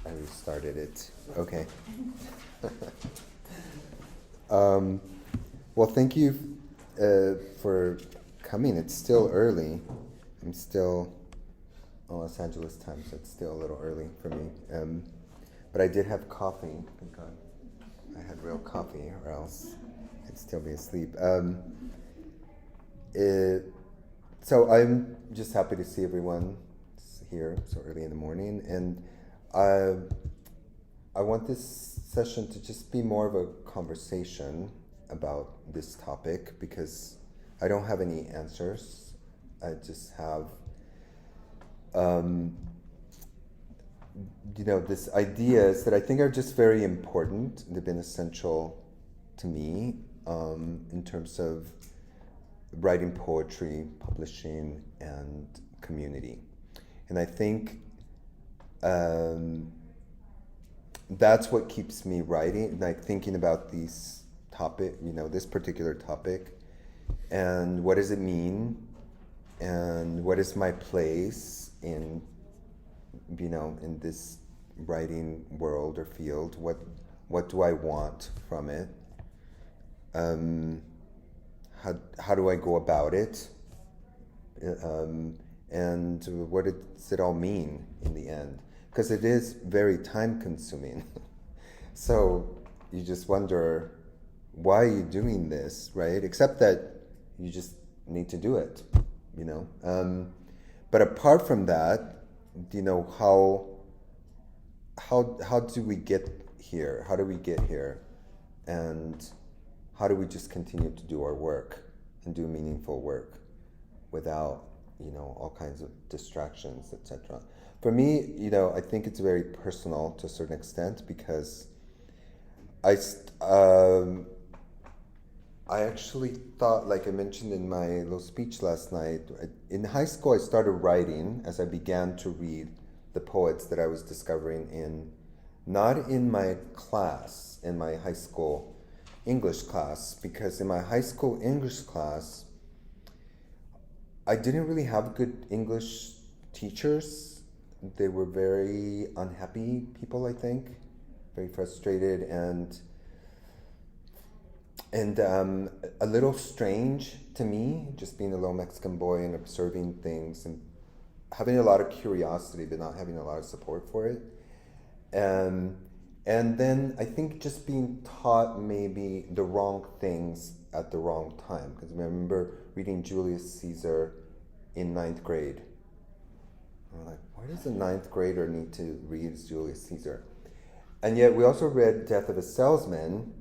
I restarted it. Okay. Well, thank you for coming. It's still early. I'm still on Los Angeles time, so it's still a little early for me. But I did have coffee. Thank God. I had real coffee, or else I'd still be asleep. So I'm just happy to see everyone here so early in the morning, and I want this session to just be more of a conversation about this topic because I don't have any answers. I just have, this ideas that I think are just very important. They've been essential to me in terms of writing poetry, publishing, and community. And I think that's what keeps me writing, like thinking about these topic, this particular topic, and what does it mean, and what is my place in, in this writing world or field? What do I want from it? How do I go about it? And what does it all mean in the end? Because it is very time consuming. So you just wonder, why are you doing this, right? Except that you just need to do it, But apart from that, how do we get here? How do we get here? And how do we just continue to do our work and do meaningful work without, all kinds of distractions, etc. For me, I think it's very personal to a certain extent because I actually thought, like I mentioned in my little speech last night, in high school I started writing as I began to read the poets that I was discovering not in my class, in my high school English class, because in my high school English class, I didn't really have good English teachers. They were very unhappy people, I think, very frustrated and a little strange to me, just being a little Mexican boy and observing things and having a lot of curiosity, but not having a lot of support for it. And then I think just being taught maybe the wrong things at the wrong time. Because I remember reading Julius Caesar in 9th grade. I'm like, why does a 9th grader need to read Julius Caesar? And yet we also read Death of a Salesman,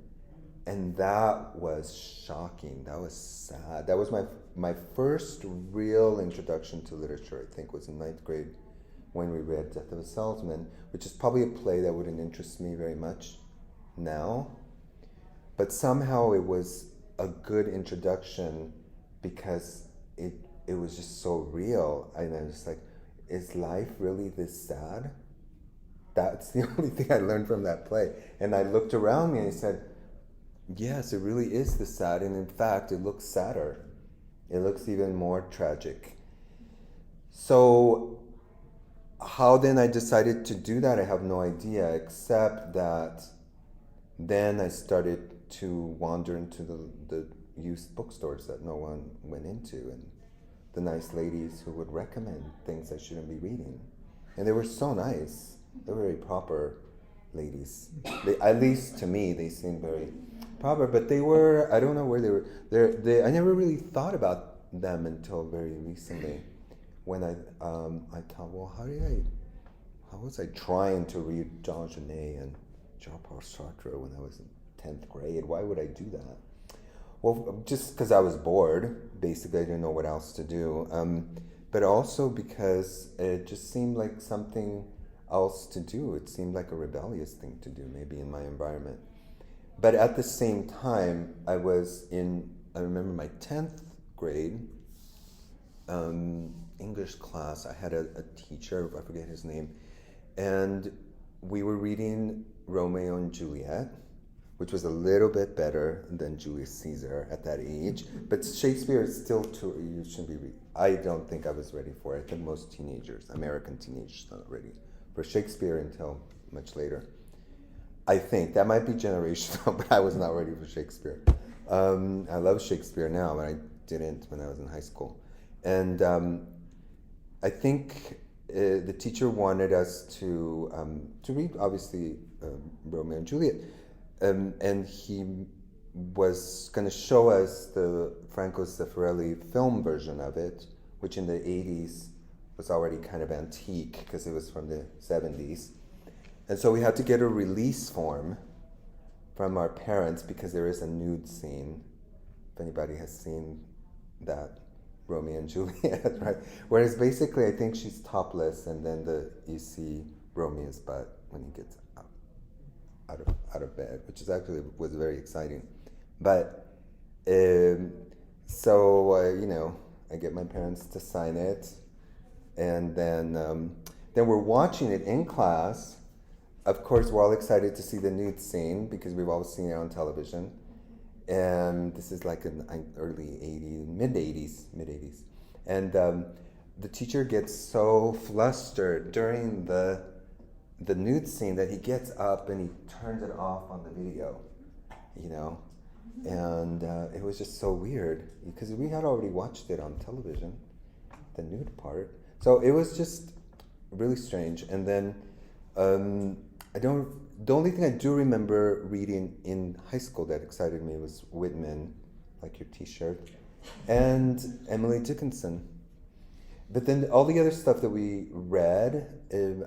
and that was shocking. That was sad. That was my first real introduction to literature, I think, was in 9th grade when we read Death of a Salesman, which is probably a play that wouldn't interest me very much now. But somehow it was a good introduction because it was just so real. And I was like, is life really this sad? That's the only thing I learned from that play. And I looked around me and I said, yes, it really is this sad. And in fact, it looks sadder. It looks even more tragic. So how then I decided to do that, I have no idea, except that then I started to wander into the used bookstores that no one went into, and the nice ladies who would recommend things I shouldn't be reading. And they were so nice. They were very proper ladies. At least to me, they seemed very proper, but they were, I don't know where they were. I never really thought about them until very recently, when I thought, well, how was I trying to read Jean Genet and Jean-Paul Sartre when I was in 10th grade? Why would I do that? Well, just because I was bored. Basically, I didn't know what else to do. But also because it just seemed like something else to do. It seemed like a rebellious thing to do, maybe in my environment. But at the same time, I remember my 10th grade English class. I had a teacher, I forget his name, and we were reading Romeo and Juliet, which was a little bit better than Julius Caesar at that age. But Shakespeare is still you shouldn't be reading. I don't think I was ready for it. I think most teenagers, American teenagers, not ready for Shakespeare until much later. I think that might be generational, but I was not ready for Shakespeare. I love Shakespeare now, but I didn't when I was in high school. And I think the teacher wanted us to read, obviously, Romeo and Juliet, and he was going to show us the Franco Zeffirelli film version of it, which in the 80s was already kind of antique because it was from the 70s. And so we had to get a release form from our parents because there is a nude scene, if anybody has seen that Romeo and Juliet, right? Whereas basically I think she's topless and then you see Romeo's butt when he gets out of bed, which is actually was very exciting. But so I get my parents to sign it, and then we're watching it in class. Of course, we're all excited to see the nude scene because we've all seen it on television. And this is like in early 80s, mid 80s. And the teacher gets so flustered during the nude scene that he gets up and he turns it off on the video, And it was just so weird because we had already watched it on television, the nude part. So it was just really strange. And then the only thing I do remember reading in high school that excited me was Whitman, like your t-shirt, and Emily Dickinson. But then all the other stuff that we read,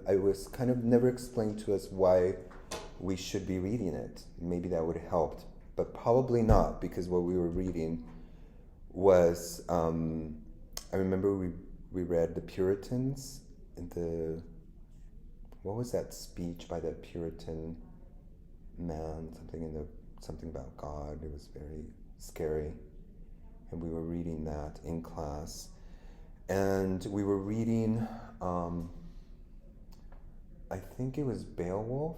I was kind of never explained to us why we should be reading it. Maybe that would have helped, but probably not, because what we were reading was, I remember we read The Puritans, and what was that speech by the Puritan man? Something about God. It was very scary, and we were reading that in class. And we were reading, I think it was Beowulf.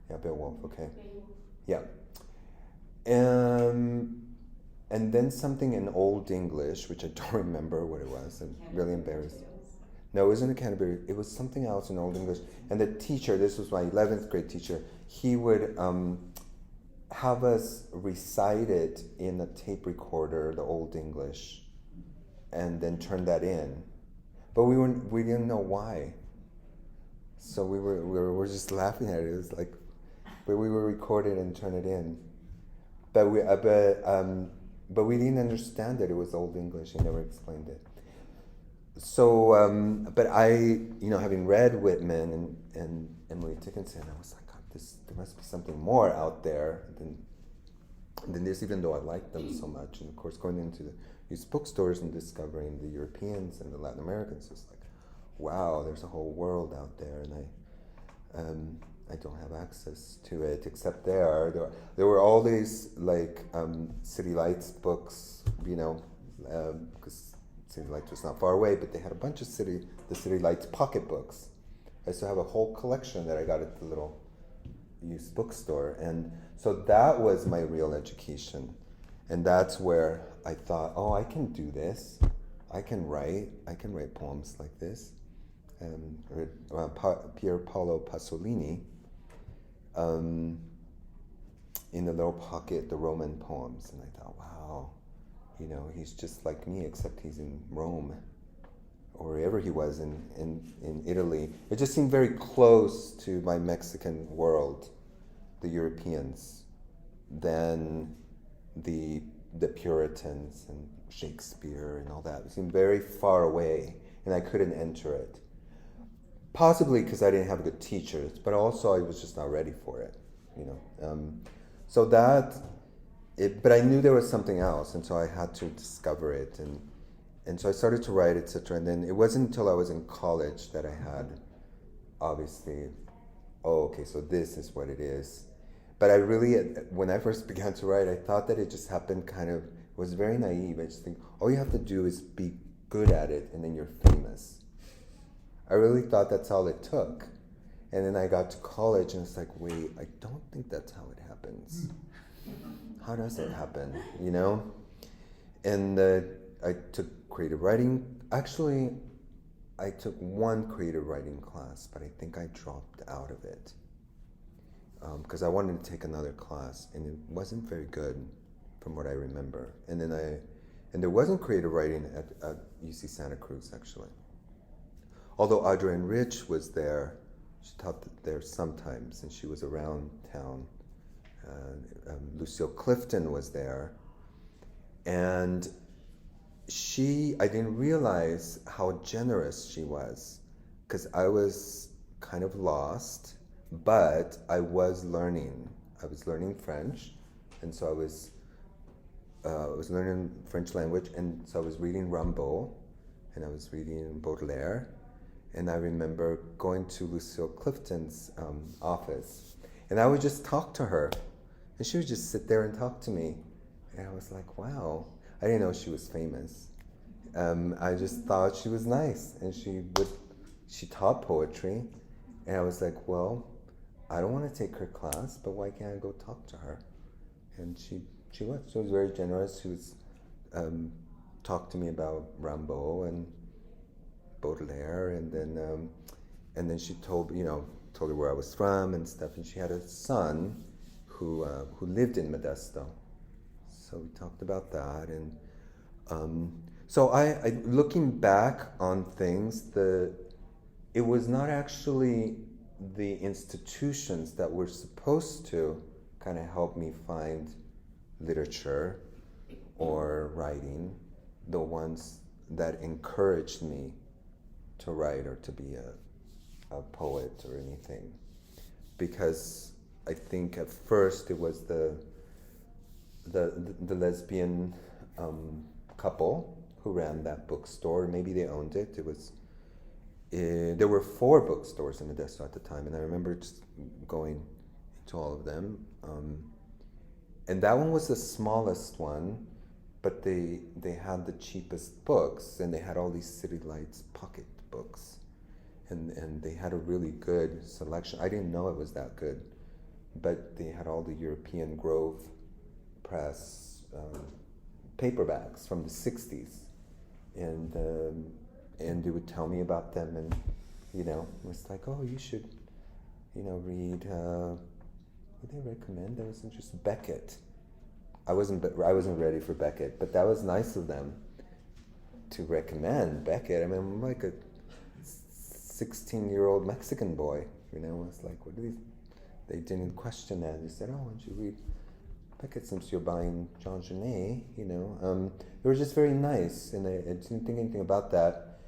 Yeah, Beowulf. Okay. Yeah. And then something in Old English, which I don't remember what it was. I'm really embarrassed. No, it wasn't a Canterbury. It was something else in Old English. And the teacher, this was my 11th grade teacher, he would have us recite it in a tape recorder, the Old English, and then turn that in. But we didn't know why. So we were just laughing at it. It was like, but we were recording and turn it in. But we didn't understand that it was Old English. He never explained it. So, but I, having read Whitman and Emily Dickinson, I was like, God, there must be something more out there than this, even though I liked them so much. And of course, going into these bookstores and discovering the Europeans and the Latin Americans, it's like, wow, there's a whole world out there, and I don't have access to it except there were all these like City Lights books, because City Lights was not far away, but they had a bunch of the City Lights pocket books. I still have a whole collection that I got at the little used bookstore, and so that was my real education, and that's where I thought, oh, I can do this. I can write poems like this. Pier Paolo Pasolini, in the little pocket, the Roman poems, and I thought, wow, he's just like me, except he's in Rome, or wherever he was in Italy. It just seemed very close to my Mexican world, the Europeans, than the Puritans and Shakespeare and all that. It seemed very far away, and I couldn't enter it. Possibly because I didn't have good teachers, but also I was just not ready for it, So but I knew there was something else, and so I had to discover it, and so I started to write, etc. And then it wasn't until I was in college that I had, obviously, okay, so this is what it is. But I really, when I first began to write, I thought that it just happened it was very naive. I just think, all you have to do is be good at it, and then you're famous. I really thought that's all it took. And then I got to college, and it's like, wait, I don't think that's how it happens. How does it happen, And I took creative writing. Actually, I took one creative writing class, but I think I dropped out of it because I wanted to take another class, and it wasn't very good from what I remember. And there wasn't creative writing at UC Santa Cruz, actually. Although Adrienne Rich was there, she taught there sometimes, and she was around town. Lucille Clifton was there, and I didn't realize how generous she was, because I was kind of lost, but I was learning. I was learning French, and so I was learning French language, and so I was reading Rimbaud, and I was reading Baudelaire, and I remember going to Lucille Clifton's office, and I would just talk to her, and she would just sit there and talk to me, and I was like, wow. I didn't know she was famous. I just thought she was nice, and she taught poetry, and I was like, well, I don't want to take her class, but why can't I go talk to her? And she was very generous. She was talked to me about Rimbaud and Baudelaire, and then she told her where I was from and stuff, and she had a son who lived in Modesto. So we talked about that, and so I looking back on things, it was not actually the institutions that were supposed to kind of help me find literature or writing, the ones that encouraged me to write or to be a poet or anything. Because I think at first it was the lesbian couple who ran that bookstore. Maybe they owned it. There were 4 bookstores in Modesto at the time, and I remember just going to all of them. And that one was the smallest one, but they had the cheapest books, and they had all these City Lights pocket books, and they had a really good selection. I didn't know it was that good, but they had all the European Grove Press paperbacks from the 60s, and they would tell me about them, and it was like, oh, you should read what did they recommend? That was interesting. Beckett. I wasn't ready for Beckett, but that was nice of them to recommend Beckett. I mean, I'm like a 16-year-old Mexican boy, It's like, what are these? They didn't question that. They said, oh, why don't you read Beckett since you're buying Jean Genet, They were just very nice, and I didn't think anything about that.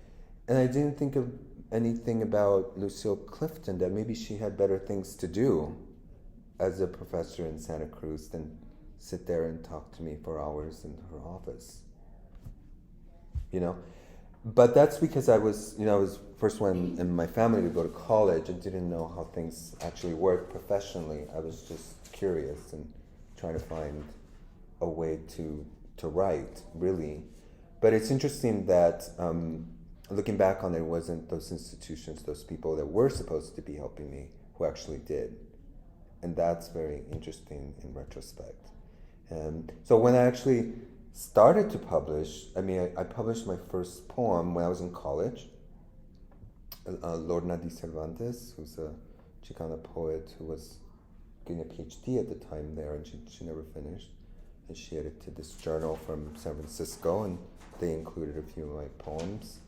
And I didn't think of anything about Lucille Clifton, that maybe she had better things to do as a professor in Santa Cruz than sit there and talk to me for hours in her office. But that's because I was first one in my family to go to college. I didn't know how things actually work professionally. I was just curious and trying to find a way to write, really. But it's interesting that looking back on it, wasn't those institutions, those people that were supposed to be helping me who actually did. And that's very interesting in retrospect. So when I actually started to publish, I published my first poem when I was in college. Lorna Di Cervantes, who's a Chicana poet who was getting a PhD at the time there, and she never finished. And she edited this journal from San Francisco, and they included a few of my poems.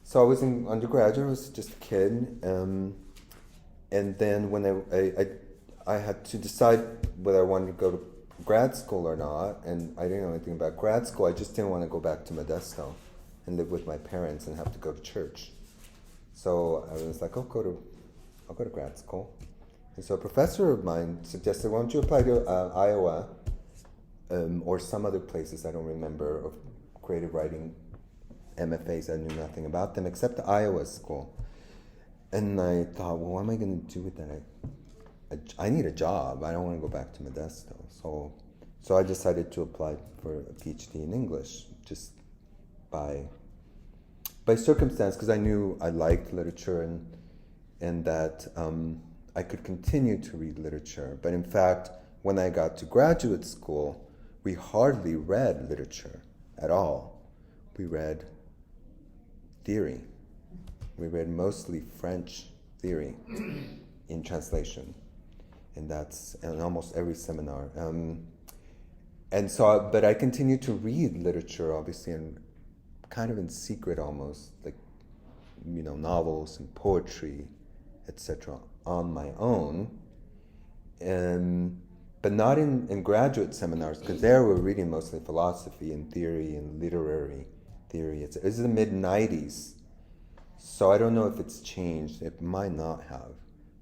So I was in undergraduate, I was just a kid, and then when I had to decide whether I wanted to go to grad school or not, and I didn't know anything about grad school. I just didn't want to go back to Modesto and live with my parents and have to go to church. So I was like, I'll go to grad school. And so a professor of mine suggested, why don't you apply to Iowa or some other places, I don't remember, of creative writing MFAs. I knew nothing about them except the Iowa school. And I thought, well, what am I going to do with that? I need a job. I don't want to go back to Modesto. So I decided to apply for a PhD in English, just by circumstance, because I knew I liked literature and that I could continue to read literature. But in fact, when I got to graduate school, we hardly read literature at all. We read theory. We read mostly French theory in translation, and that's in almost every seminar. And so, but I continued to read literature, obviously, and kind of in secret almost, like, novels and poetry, etc., on my own. But not in graduate seminars, because there we're reading mostly philosophy and theory and literary theory. It was the mid-90s, so I don't know if it's changed. It might not have.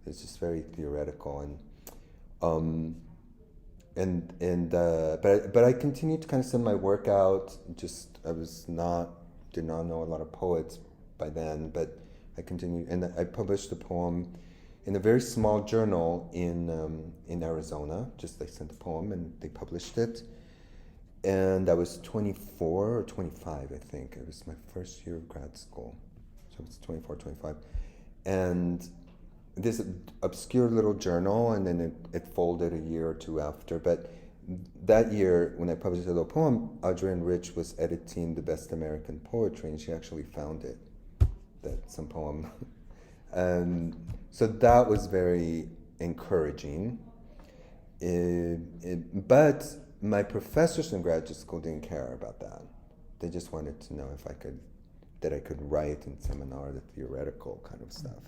It's just very theoretical, but I continued to kind of send my work out. Did not know a lot of poets by then, but I continued, and I published a poem in a very small journal in Arizona. Just I sent a poem and they published it, and I was 24 or 25, I think. It was my first year of grad school, so it was 24, 25, and this obscure little journal, and then it folded a year or two after. But that year, when I published a little poem, Adrienne Rich was editing the Best American Poetry, and she actually found it, some poem. So that was very encouraging. But my professors in graduate school didn't care about that. They just wanted to know that I could write in seminar, the theoretical kind of stuff.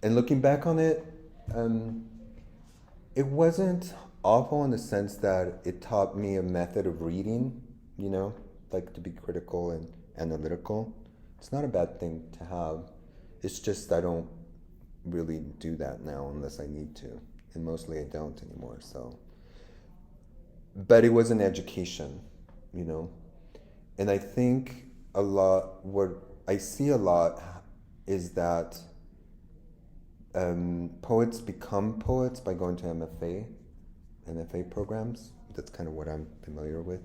And looking back on it, it wasn't awful in the sense that it taught me a method of reading, like to be critical and analytical. It's not a bad thing to have. It's just I don't really do that now unless I need to. And mostly I don't anymore, so. But it was an education, And I think what I see a lot is that poets become poets by going to MFA programs. That's kind of what I'm familiar with.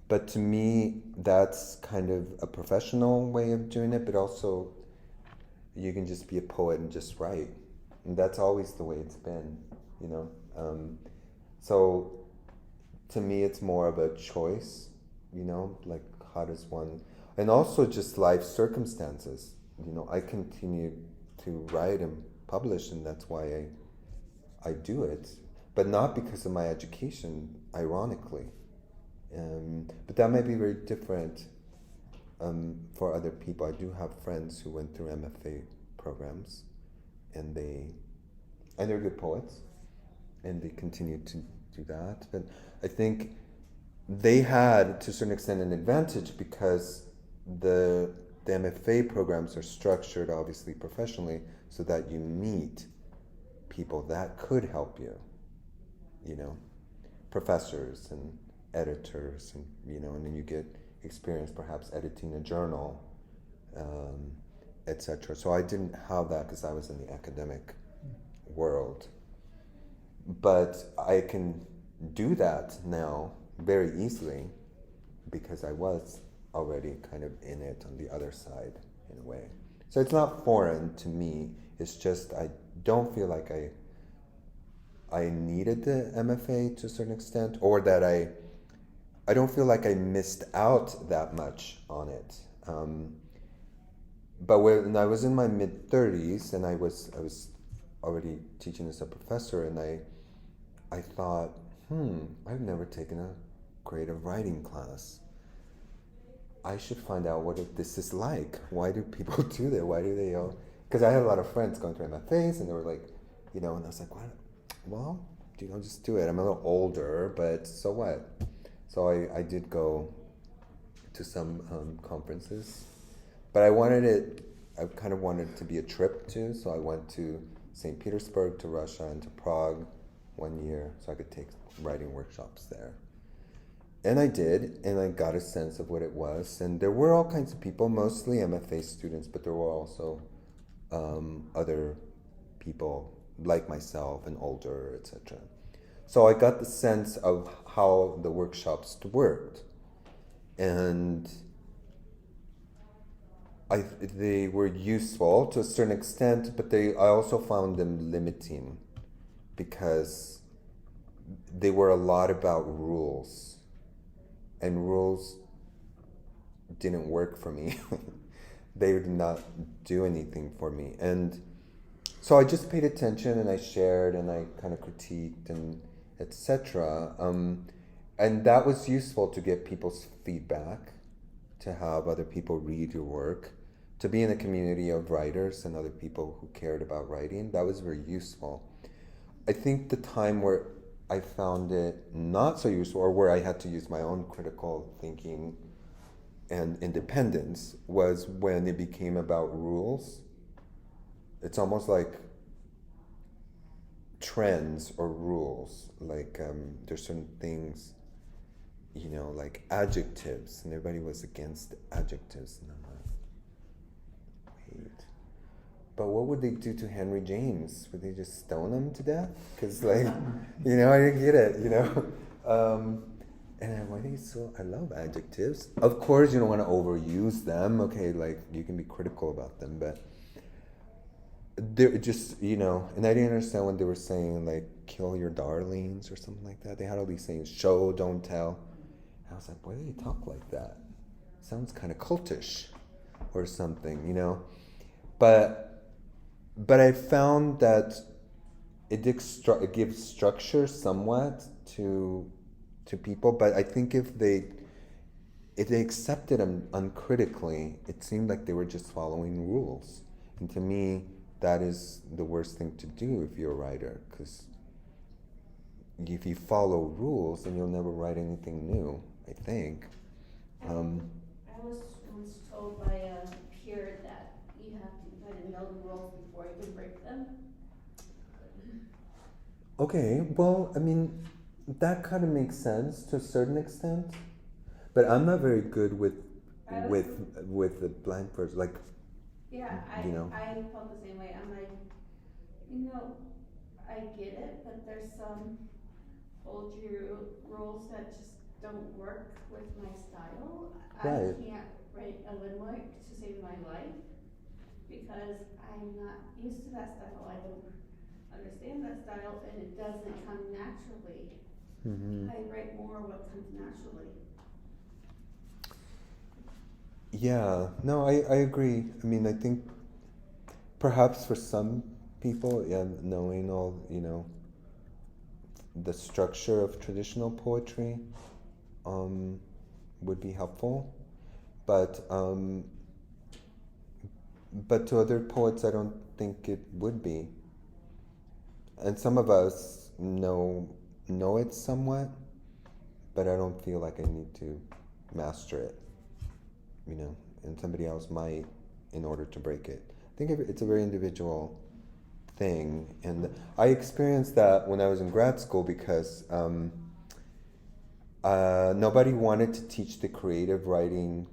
But to me, that's kind of a professional way of doing it, but also you can just be a poet and just write. And that's always the way it's been, So to me, it's more of a choice, like how does one, and also just life circumstances. I continue to write and publish, and that's why I do it, but not because of my education, ironically. But that may be very different for other people. I do have friends who went through MFA programs, and they're good poets, and they continue to do that. But I think they had, to a certain extent, an advantage because the MFA programs are structured, obviously, professionally, so that you meet people that could help you, professors and editors, and and then you get experience perhaps editing a journal, etc. So I didn't have that because I was in the academic world. But I can do that now very easily because I was already kind of in it on the other side in a way. So it's not foreign to me. It's just I don't feel like I needed the MFA to a certain extent, or that I don't feel like I missed out that much on it. But when I was in my mid-30s and I was already teaching as a professor, and I thought, I've never taken a creative writing class. I should find out what this is like. Why do people do that? Why do they all? Because I had a lot of friends going through MFAs, and they were like, and I was like, what? Well, just do it. I'm a little older, but so what? So I did go to some conferences, but I kind of wanted it to be a trip too, so I went to St. Petersburg, to Russia, and to Prague 1 year, so I could take writing workshops there. And I did, and I got a sense of what it was, and there were all kinds of people, mostly MFA students, but there were also other people like myself and older, etc. So I got the sense of how the workshops worked, and they were useful to a certain extent, but I also found them limiting because they were a lot about rules, and rules didn't work for me. they did not do anything for me. And so I just paid attention and I shared and I kind of critiqued and etc. And that was useful to get people's feedback, to have other people read your work, to be in a community of writers and other people who cared about writing. That was very useful. I think the time where I found it not so useful, or where I had to use my own critical thinking and independence, was when it became about rules. It's almost like trends or rules. Like there's certain things, you know, like adjectives, and everybody was against adjectives. And I'm like, wait. But what would they do to Henry James? Would they just stone him to death? Because, like, you know, I didn't get it, you know? And why do you so? I love adjectives. Of course, you don't want to overuse them. Okay, like, you can be critical about them, but they're just, you know, and I didn't understand when they were saying, like, kill your darlings or something like that. They had all these sayings, show, don't tell. And I was like, why do they talk like that? Sounds kind of cultish or something, you know? But I found that it gives structure somewhat to people, but I think if they accepted them uncritically, it seemed like they were just following rules. And to me, that is the worst thing to do if you're a writer, because if you follow rules, then you'll never write anything new, I think. I was once told by a peer that you have to kind of know the rules before you can break them. Okay, well, I mean, that kind of makes sense to a certain extent, but I'm not very good with the blind person. Like, yeah, you know. I felt the same way. I'm like, you know, I get it, but there's some rules that just don't work with my style. Right. I can't write a limerick to save my life because I'm not used to that style. I don't understand that style, and it doesn't come naturally. Mm-hmm. I write more what comes naturally. Yeah, no, I agree. I mean, I think perhaps for some people, yeah, knowing all, you know, the structure of traditional poetry would be helpful, but to other poets, I don't think it would be. And some of us know it somewhat, but I don't feel like I need to master it, you know, and somebody else might in order to break it. I think it's a very individual thing, and I experienced that when I was in grad school because nobody wanted to teach the creative writing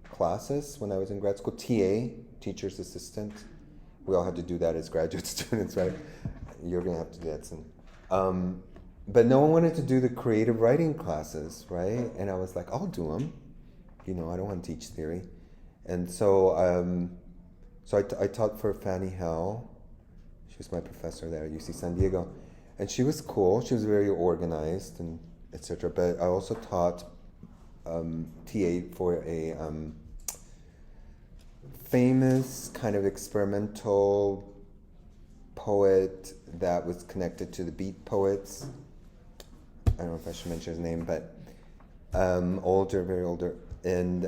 classes when I was in grad school. TA, teacher's assistant. We all had to do that as graduate students, right? You're gonna have to do that soon. But no one wanted to do the creative writing classes, right? And I was like, I'll do them. You know, I don't want to teach theory. And so I taught for Fanny Hell. She was my professor there at UC San Diego. And she was cool. She was very organized and etc. But I also taught TA for a famous kind of experimental poet that was connected to the Beat Poets. I don't know if I should mention his name, but older, very older. And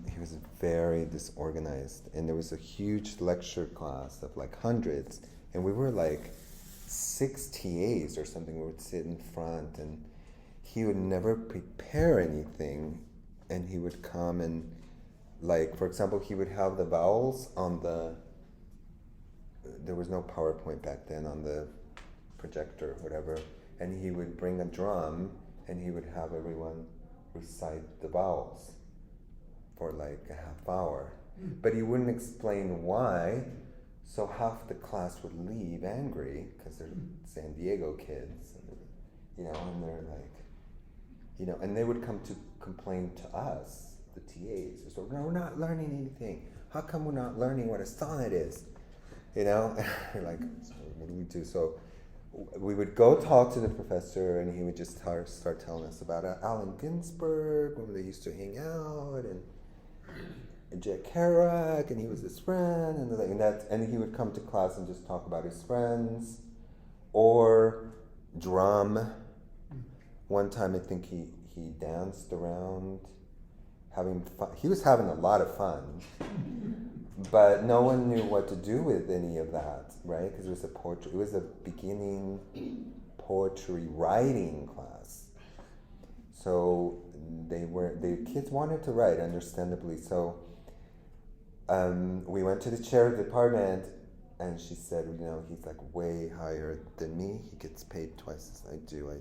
he was very disorganized. And there was a huge lecture class of like hundreds. And we were like 6 TAs or something. We would sit in front, and he would never prepare anything. And he would come and, like, for example, he would have the vowels on there was no PowerPoint back then, on the projector, whatever. And he would bring a drum, and he would have everyone recite the vowels for like a half hour. But he wouldn't explain why, so half the class would leave angry because they're San Diego kids, and, you know, and they're like, you know, and they would come to complain to us, the TAs. So, no, we're not learning anything. How come we're not learning what a sonnet is? You know, we're like, so what do we do? So we would go talk to the professor, and he would just start telling us about Allen Ginsberg, when they used to hang out, and Jack Kerouac, and he was his friend, and he would come to class and just talk about his friends, or drum. One time I think he danced around, having fun. He was having a lot of fun, but no one knew what to do with any of that, right? Because it was a beginning poetry writing class. So the kids wanted to write, understandably. So we went to the chair of the department, and she said, he's like way higher than me. He gets paid twice as I do.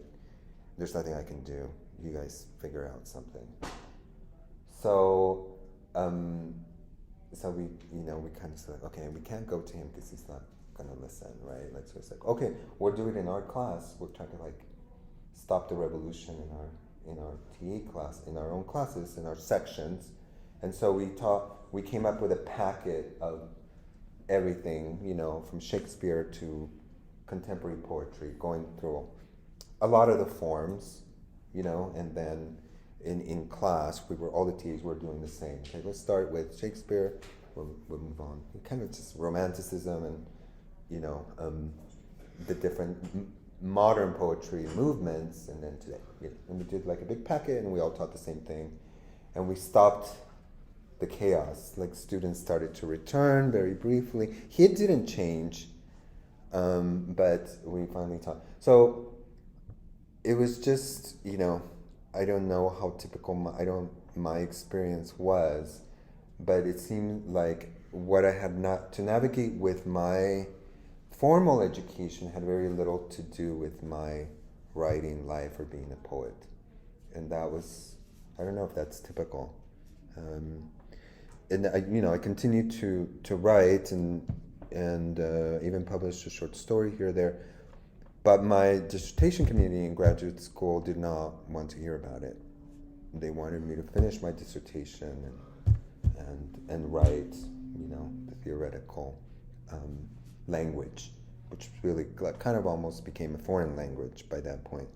There's nothing I can do. You guys figure out something. So, we kind of said, okay, we can't go to him because he's not gonna listen, right? Like, so it's like, okay, we'll do it in our class. We're trying to stop the revolution in our TA class, in our own classes, in our sections, and so we came up with a packet of everything, from Shakespeare to contemporary poetry, going through a lot of the forms, and then in class, all the TAs were doing the same. Okay, let's start with Shakespeare, we'll move on. Kind of just romanticism and, the different modern poetry movements, and then today. And we did a big packet, and we all taught the same thing. And we stopped the chaos. Students started to return very briefly. It didn't change, but we finally taught. So it was just, I don't know how typical my experience was, but it seemed like what I had not to navigate with my formal education had very little to do with my writing life or being a poet, and that was, I don't know if that's typical. And I continued to write and even published a short story here or there. But my dissertation community in graduate school did not want to hear about it. They wanted me to finish my dissertation and write, the theoretical language, which really kind of almost became a foreign language by that point.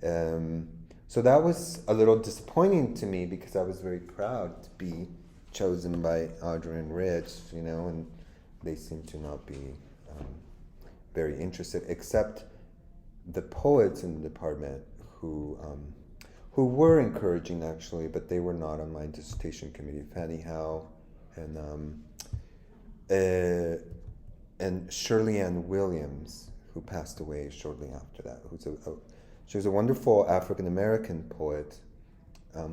So that was a little disappointing to me because I was very proud to be chosen by Audrey and Rich, and they seemed to not be very interested, except the poets in the department who were encouraging actually, but they were not on my dissertation committee. Fanny Howe and Shirley Ann Williams, who passed away shortly after that. She was a wonderful African American poet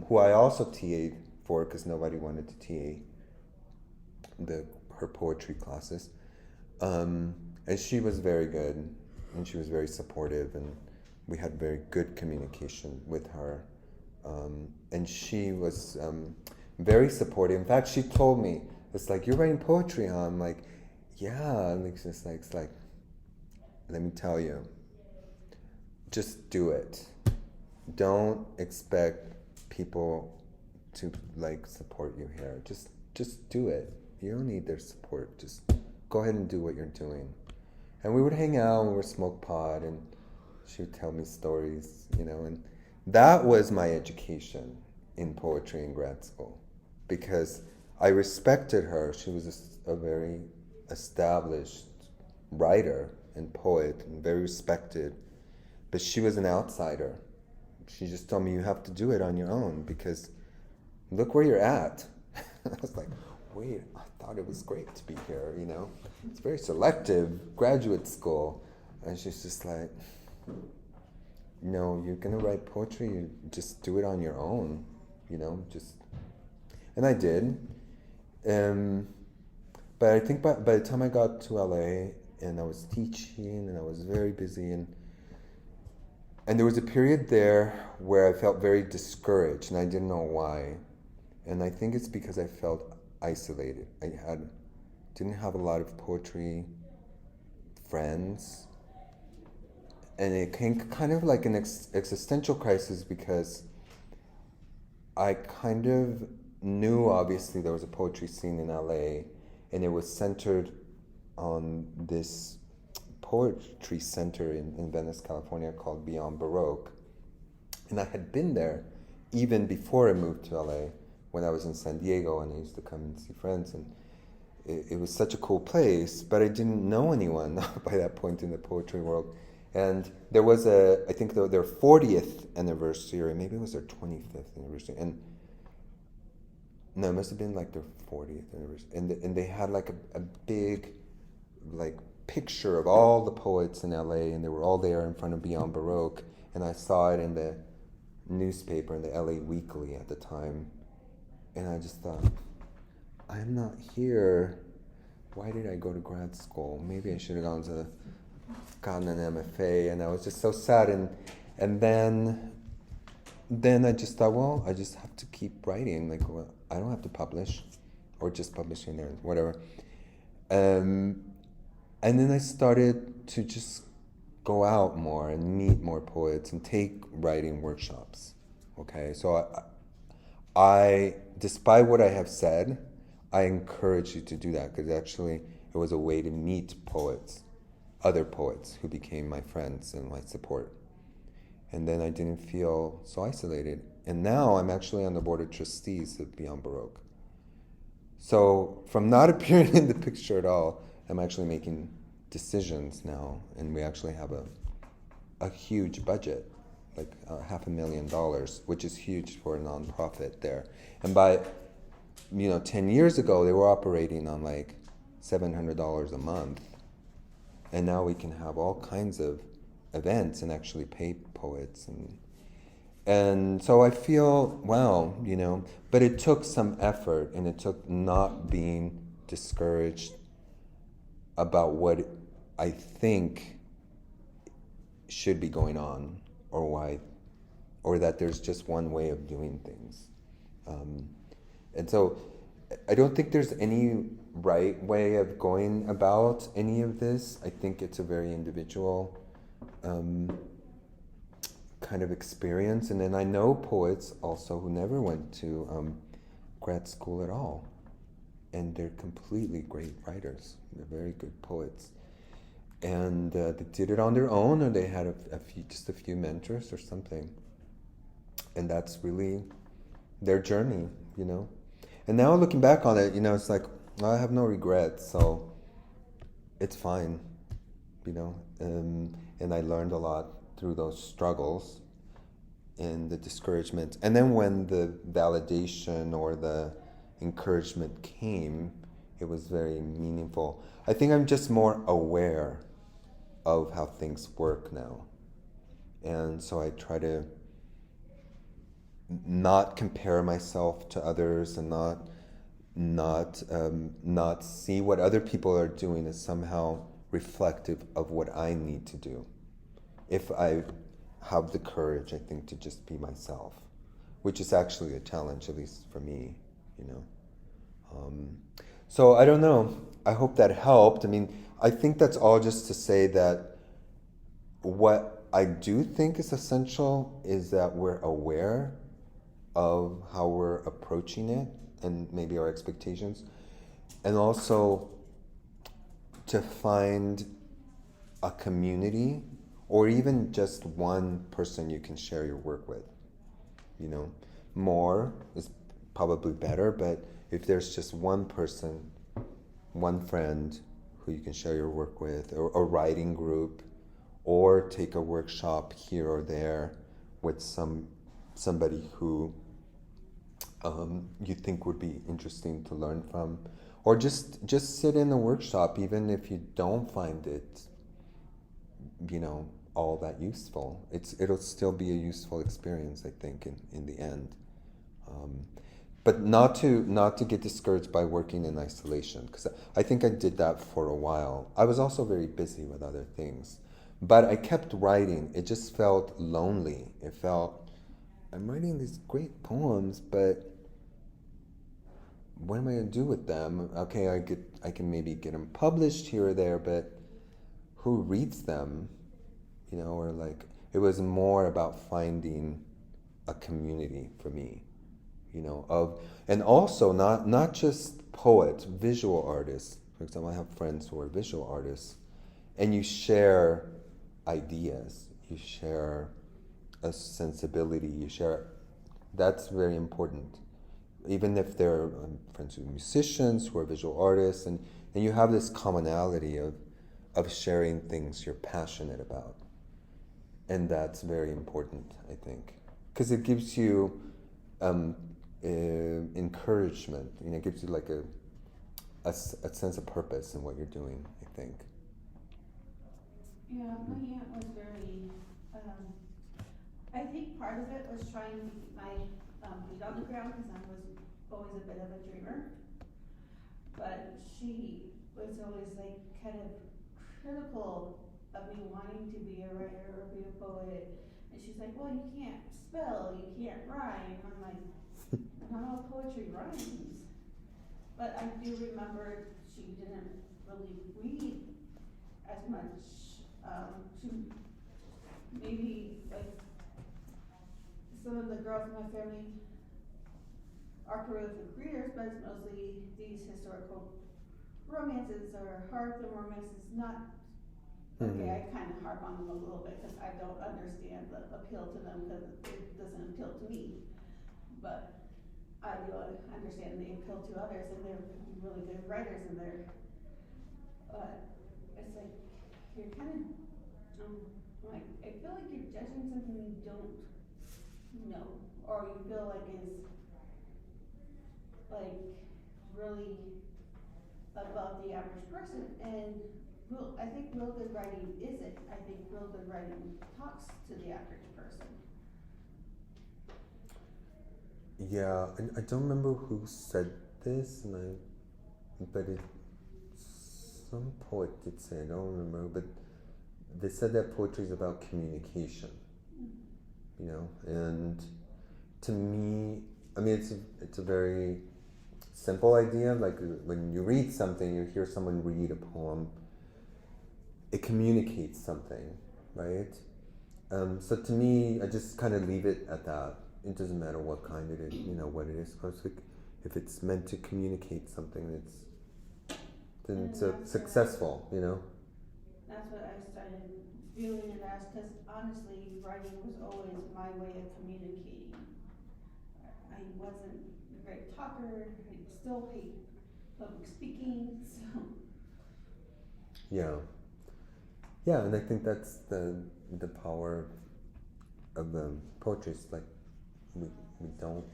who I also TA'd for because nobody wanted to TA her poetry classes, and she was very good. And she was very supportive, and we had very good communication with her. And she was very supportive. In fact, she told me, it's like, you're writing poetry, huh? I'm like, yeah. And it's like, let me tell you, just do it. Don't expect people to support you here. Just do it. You don't need their support. Just go ahead and do what you're doing. And we would hang out and we would smoke pot, and she would tell me stories, and that was my education in poetry in grad school, because I respected her. She was a very established writer and poet and very respected, but she was an outsider. She just told me, you have to do it on your own because look where you're at. I was like, wait, I thought it was great to be here, It's very selective, graduate school. And she's just like, no, you're going to write poetry, you just do it on your own, And I did. But I think by the time I got to LA and I was teaching and I was very busy, and there was a period there where I felt very discouraged and I didn't know why. And I think it's because I felt isolated. I didn't have a lot of poetry friends, and it came kind of like an existential crisis because I kind of knew, obviously, there was a poetry scene in LA, and it was centered on this poetry center in Venice, California called Beyond Baroque. And I had been there even before I moved to LA, when I was in San Diego, and I used to come and see friends, and it was such a cool place, but I didn't know anyone by that point in the poetry world. And there was I think their 40th anniversary, or maybe it was their 25th anniversary, and no, it must have been like their 40th anniversary, and they had like a big, like, picture of all the poets in LA, and they were all there in front of Beyond Baroque, and I saw it in the newspaper, in the LA Weekly at the time, and I just thought, I'm not here. Why did I go to grad school? Maybe I should have gotten an MFA, and I was just so sad, and then I just thought, well, I just have to keep writing, like, well, I don't have to publish, or just publishing there, whatever. And then I started to just go out more and meet more poets and take writing workshops. Okay, so I despite what I have said, I encourage you to do that, because actually it was a way to meet poets, other poets who became my friends and my support. And then I didn't feel so isolated. And now I'm actually on the board of trustees of Beyond Baroque. So from not appearing in the picture at all, I'm actually making decisions now, and we actually have a huge budget, like $500,000, which is huge for a nonprofit there. And by 10 years ago, they were operating on like $700 a month, and now we can have all kinds of events and actually pay poets, and so I feel, well, but it took some effort, and it took not being discouraged about what I think should be going on, or that there's just one way of doing things. And so I don't think there's any right way of going about any of this. I think it's a very individual kind of experience. And then I know poets also who never went to grad school at all, and they're completely great writers. They're very good poets, and they did it on their own, or they had just a few mentors or something, and that's really their journey, And now looking back on it, it's like, I have no regrets, so it's fine, and I learned a lot through those struggles and the discouragement. And then when the validation or the encouragement came, it was very meaningful. I think I'm just more aware of how things work now. And so I try to not compare myself to others, and not see what other people are doing as somehow reflective of what I need to do. If I have the courage, I think, to just be myself, which is actually a challenge, at least for me, So I don't know. I hope that helped. I think that's all just to say that what I do think is essential is that we're aware of how we're approaching it, and maybe our expectations, and also to find a community, or even just one person you can share your work with. More is probably better, but if there's just one person, one friend who you can share your work with, or a writing group, or take a workshop here or there with somebody who you think would be interesting to learn from, or just sit in the workshop, even if you don't find it, all that useful. It'll still be a useful experience, I think, in the end. But not to get discouraged by working in isolation, because I think I did that for a while. I was also very busy with other things, but I kept writing. It just felt lonely. It felt, I'm writing these great poems, but what am I going to do with them? Okay, I can maybe get them published here or there, but who reads them? Or like, it was more about finding a community for me, and also not just poets, visual artists. For example, I have friends who are visual artists, and you share ideas, you share a sensibility, that's very important. even if they're friends with musicians who are visual artists, and you have this commonality of sharing things you're passionate about. And that's very important, I think, because it gives you encouragement. You know, it gives you like a sense of purpose in what you're doing, I think. Yeah, my aunt was very, I think part of it was trying to keep my feet on the ground because I was always a bit of a dreamer. But she was always like kind of critical of me wanting to be a writer or be a poet. And she's like, well, you can't spell, you can't rhyme. I'm like, not all poetry rhymes. But I do remember she didn't really read as much. She maybe like some of the girls in my family are prolific readers, but it's mostly these historical romances or heartfelt romances. Not okay. I kind of harp on them a little bit because I don't understand the appeal to them because it doesn't appeal to me. But I do understand they appeal to others, and they're really good writers in there. But it's like you're kind of like I feel like you're judging something you don't know, or you feel like is like really above the average person. And I think real good writing isn't. I think real good writing talks to the average person. Yeah, I don't remember who said this, but some poet did say, I don't remember, but they said that poetry is about communication, you know, and to me, I mean, it's a very simple idea. Like when you read something, you hear someone read a poem, it communicates something, right? So to me, I just kind of leave it at that. It doesn't matter what kind it is, you know, what it is. If it's meant to communicate something, then it's successful, you know. That's what I started viewing it as, because honestly, writing was always my way of communicating. I wasn't a great talker. I still hate public speaking, so. Yeah, and I think that's the power of poetry. It's like we don't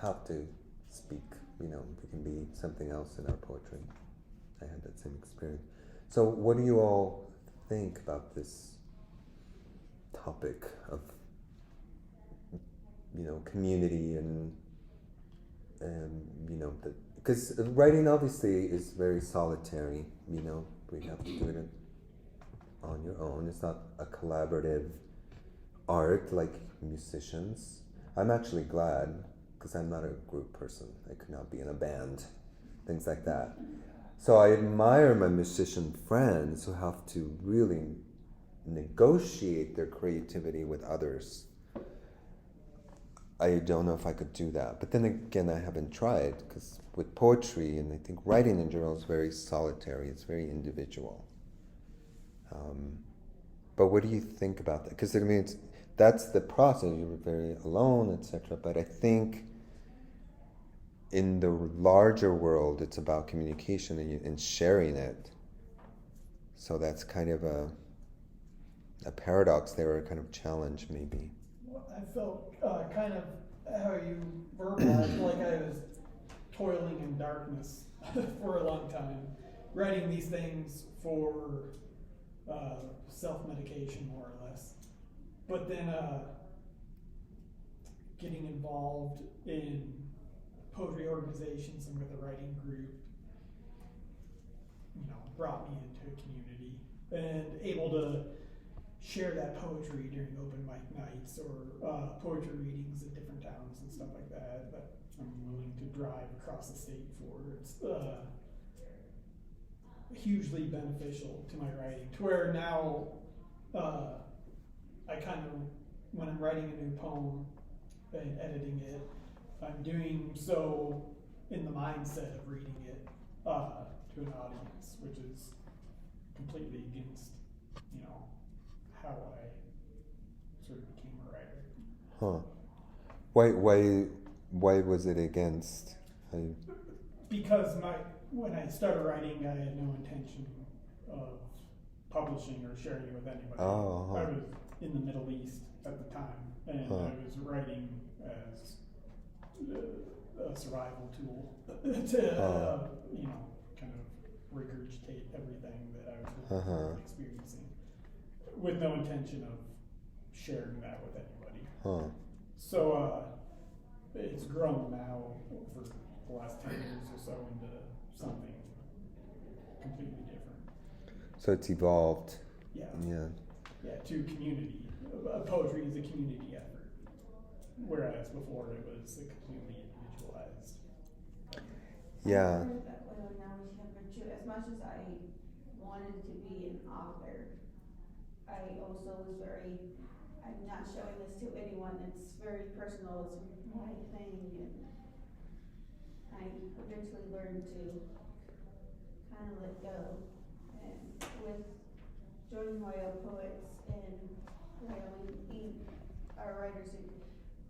have to speak, you know, we can be something else in our poetry. I had that same experience. So what do you all think about this topic of, you know, community and you know, because writing obviously is very solitary, you know, we have to do it on your own. It's not a collaborative art like musicians. I'm actually glad because I'm not a group person. I could not be in a band, things like that. So I admire my musician friends who have to really negotiate their creativity with others. I don't know if I could do that. But then again, I haven't tried because with poetry and I think writing in general is very solitary. It's very individual. But what do you think about that? Because I mean, that's the process. You're very alone, etc. But I think in the larger world, it's about communication and sharing it. So that's kind of a paradox there, or a kind of challenge, maybe. Well, I felt kind of how you verbalized, like I was toiling in darkness for a long time, writing these things for self-medication, more or less. But then getting involved in poetry organizations and with a writing group, you know, brought me into a community and able to share that poetry during open mic nights or poetry readings at different towns and stuff like that I'm willing to drive across the state for. It's hugely beneficial to my writing, to where now I kind of, when I'm writing a new poem and editing it, I'm doing so in the mindset of reading it to an audience, which is completely against, you know, how I sort of became a writer. Huh. Why was it against? Because when I started writing, I had no intention of publishing or sharing it with anybody. Oh, huh. I was in the Middle East at the time, and I was writing as a survival tool to, kind of regurgitate everything that I was experiencing, with no intention of sharing that with anybody. Huh. So it's grown now over the last 10 years or so into something completely different. So it's evolved. Yeah. Yeah. Yeah, to community. Poetry is a community effort, whereas before it was a completely individualized. Yeah. I heard that when I was younger too, as much as I wanted to be an author, I also was I'm not showing this to anyone, it's very personal, it's my thing, and I eventually learned to kind of let go. And with joining Royal Poets and Wyoming Inc., our Writers Inc.,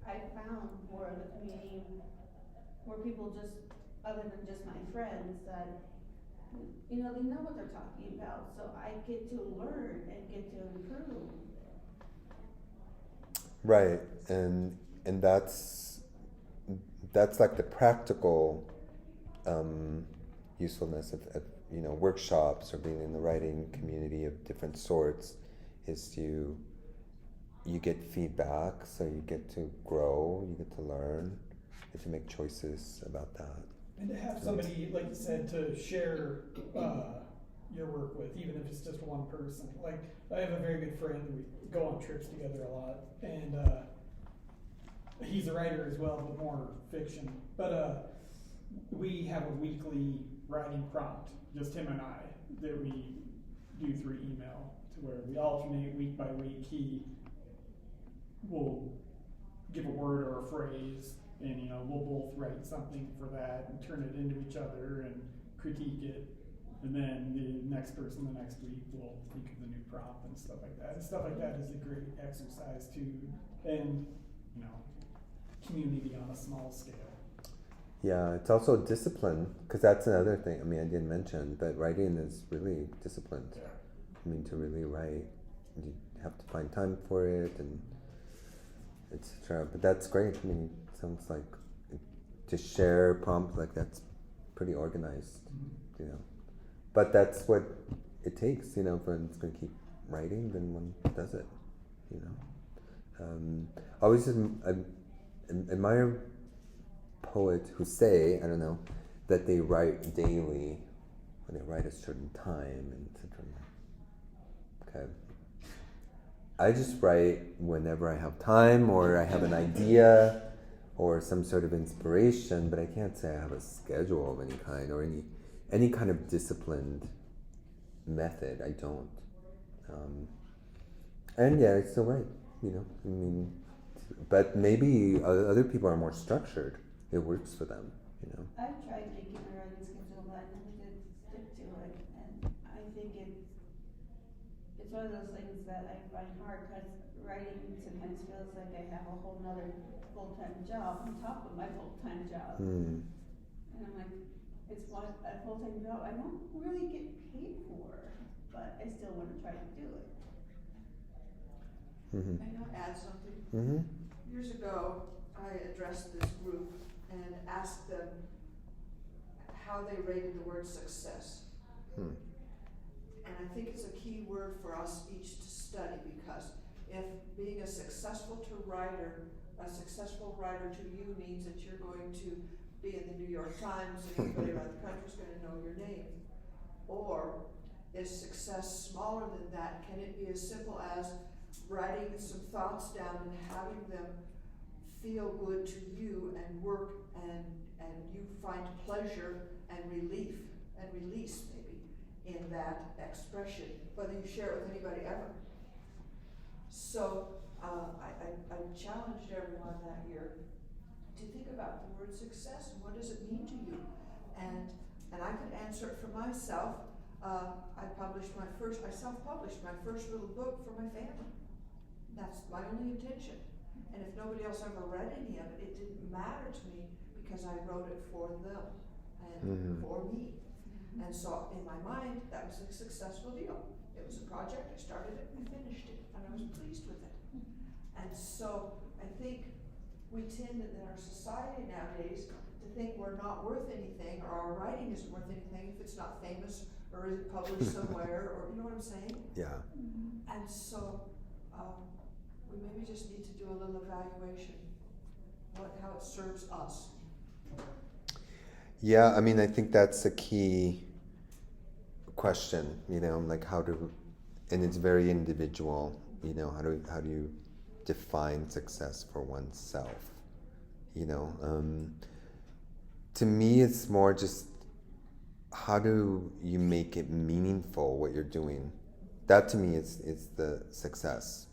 I found more of a community where people just, other than just my friends, that they know what they're talking about, so I get to learn and get to improve. Right, and that's like the practical usefulness of workshops or being in the writing community of different sorts, is you get feedback, so you get to grow, you get to learn, you get to make choices about that. And to have somebody, like you said, to share your work with, even if it's just one person. Like, I have a very good friend, we go on trips together a lot, and he's a writer as well, but more fiction. But we have a weekly writing prompt, just him and I, that we do through email, to where we alternate week by week. He will give a word or a phrase, and we'll both write something for that and turn it into each other and critique it. And then the next person the next week will think of the new prompt and stuff like that. And stuff like that is a great exercise too, and community on a small scale. Yeah, it's also discipline, because that's another thing. I mean, I didn't mention, but writing is really disciplined. Yeah. I mean, to really write, you have to find time for it, and etc. But that's great. I mean, it sounds like to share prompt like that's pretty organized, But that's what it takes, if one's going to keep writing, then one does it, I always admire poets who say, I don't know, that they write daily, when they write a certain time, and etc. Okay. I just write whenever I have time, or I have an idea, or some sort of inspiration, but I can't say I have a schedule of any kind, or any kind of disciplined method. I don't. And yeah, I still write, I mean, but maybe other people are more structured. It works for them, I've tried making a writing schedule, but I never did stick to it, and I think it's one of those things that I find hard, because writing sometimes feels like I have a whole nother full-time job on top of my full-time job. And I'm like, it's a full-time job I don't really get paid for, but I still want to try to do it. Mm-hmm. May I add something? Mm-hmm. Years ago, I addressed this group and asked them how they rated the word success. And I think it's a key word for us each to study, because if being a successful writer to you means that you're going to be in the New York Times and everybody around the country is going to know your name, or is success smaller than that? Can it be as simple as writing some thoughts down and having them feel good to you and work, and you find pleasure and relief and release maybe in that expression, whether you share it with anybody ever. So I challenged everyone that year to think about the word success and what does it mean to you, and I could answer it for myself. I self-published my first little book for my family. That's my only intention. And if nobody else ever read any of it, it didn't matter to me because I wrote it for them and for me. And so in my mind, that was a successful deal. It was a project, I started it, we finished it, and I was pleased with it. And so I think we tend in our society nowadays to think we're not worth anything, or our writing isn't worth anything if it's not famous or isn't published somewhere, or you know what I'm saying? Yeah. And so we maybe just need to do a little evaluation, how it serves us. Yeah, I mean, I think that's a key question, you know, like and it's very individual, you know, how do you define success for oneself, you know? To me, it's more just how do you make it meaningful, what you're doing? That to me is the success.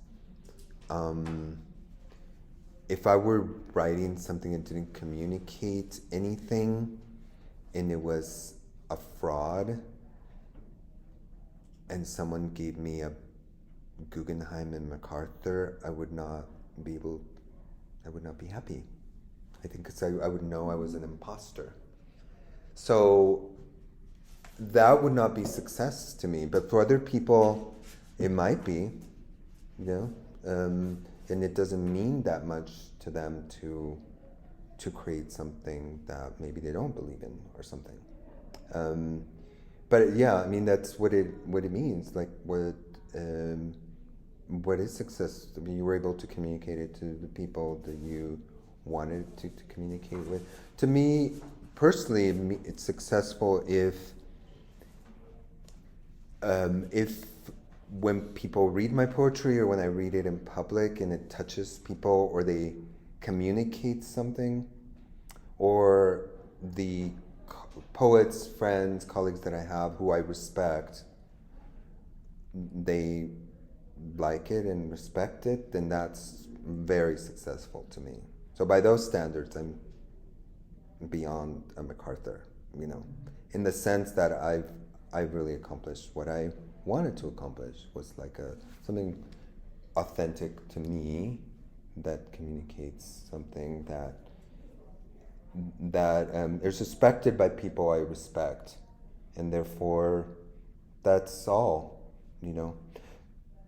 If I were writing something that didn't communicate anything and it was a fraud and someone gave me a Guggenheim and MacArthur, I would not be happy. I think because I would know I was an imposter. So that would not be success to me. But for other people, it might be, you know, and it doesn't mean that much to them to create something that maybe they don't believe in or something. But yeah, I mean, that's what it means. Like what is success? I mean, you were able to communicate it to the people that you wanted to communicate with. To me, personally, it's successful if when people read my poetry or when I read it in public and it touches people or they communicate something, or the poets, friends, colleagues that I have who I respect, they like it and respect it, then that's very successful to me. So by those standards, I'm beyond a MacArthur, you know, in the sense that I've really accomplished what I wanted to accomplish, was like something authentic to me that communicates something that is respected by people I respect, and therefore that's all, you know.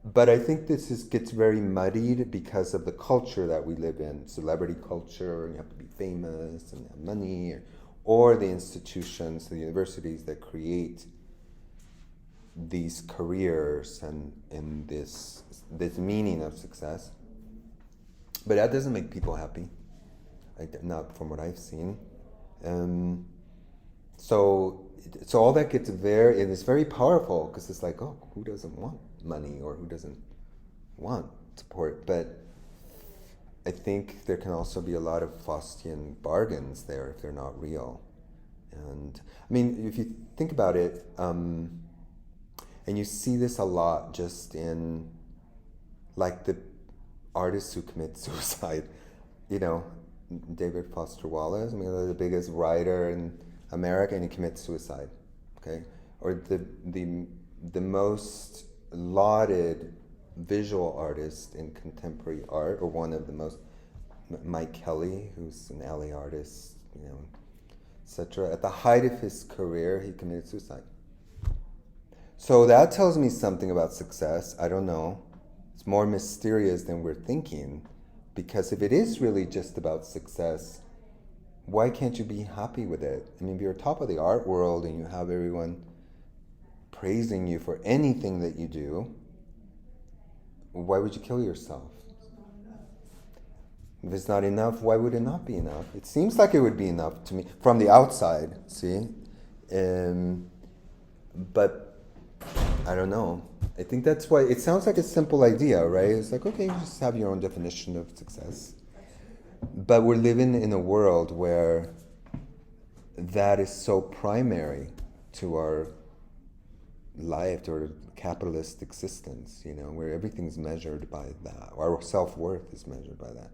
But I think this gets very muddied because of the culture that we live in, celebrity culture, and you have to be famous and have money, or the institutions, the universities that create these careers and this meaning of success. But that doesn't make people happy, not from what I've seen. So all that gets and it's very powerful, because it's like, oh, who doesn't want money, or who doesn't want support? But I think there can also be a lot of Faustian bargains there if they're not real. And I mean, if you think about it, and you see this a lot just in like the artists who commit suicide, you know, David Foster Wallace, I mean, they're the biggest writer in America, and he commits suicide, okay? Or the most lauded visual artist in contemporary art, or one of the most, Mike Kelly, who's an LA artist, you know, etc. At the height of his career, he committed suicide. So that tells me something about success. I don't know. It's more mysterious than we're thinking, because if it is really just about success, why can't you be happy with it? I mean, if you're top of the art world and you have everyone praising you for anything that you do, why would you kill yourself? If it's not enough, why would it not be enough? It seems like it would be enough to me from the outside, see? But I don't know. I think that's why it sounds like a simple idea, right? It's like, okay, you just have your own definition of success. But we're living in a world where that is so primary to our life, to our capitalist existence, you know, where everything's measured by that. Our self-worth is measured by that.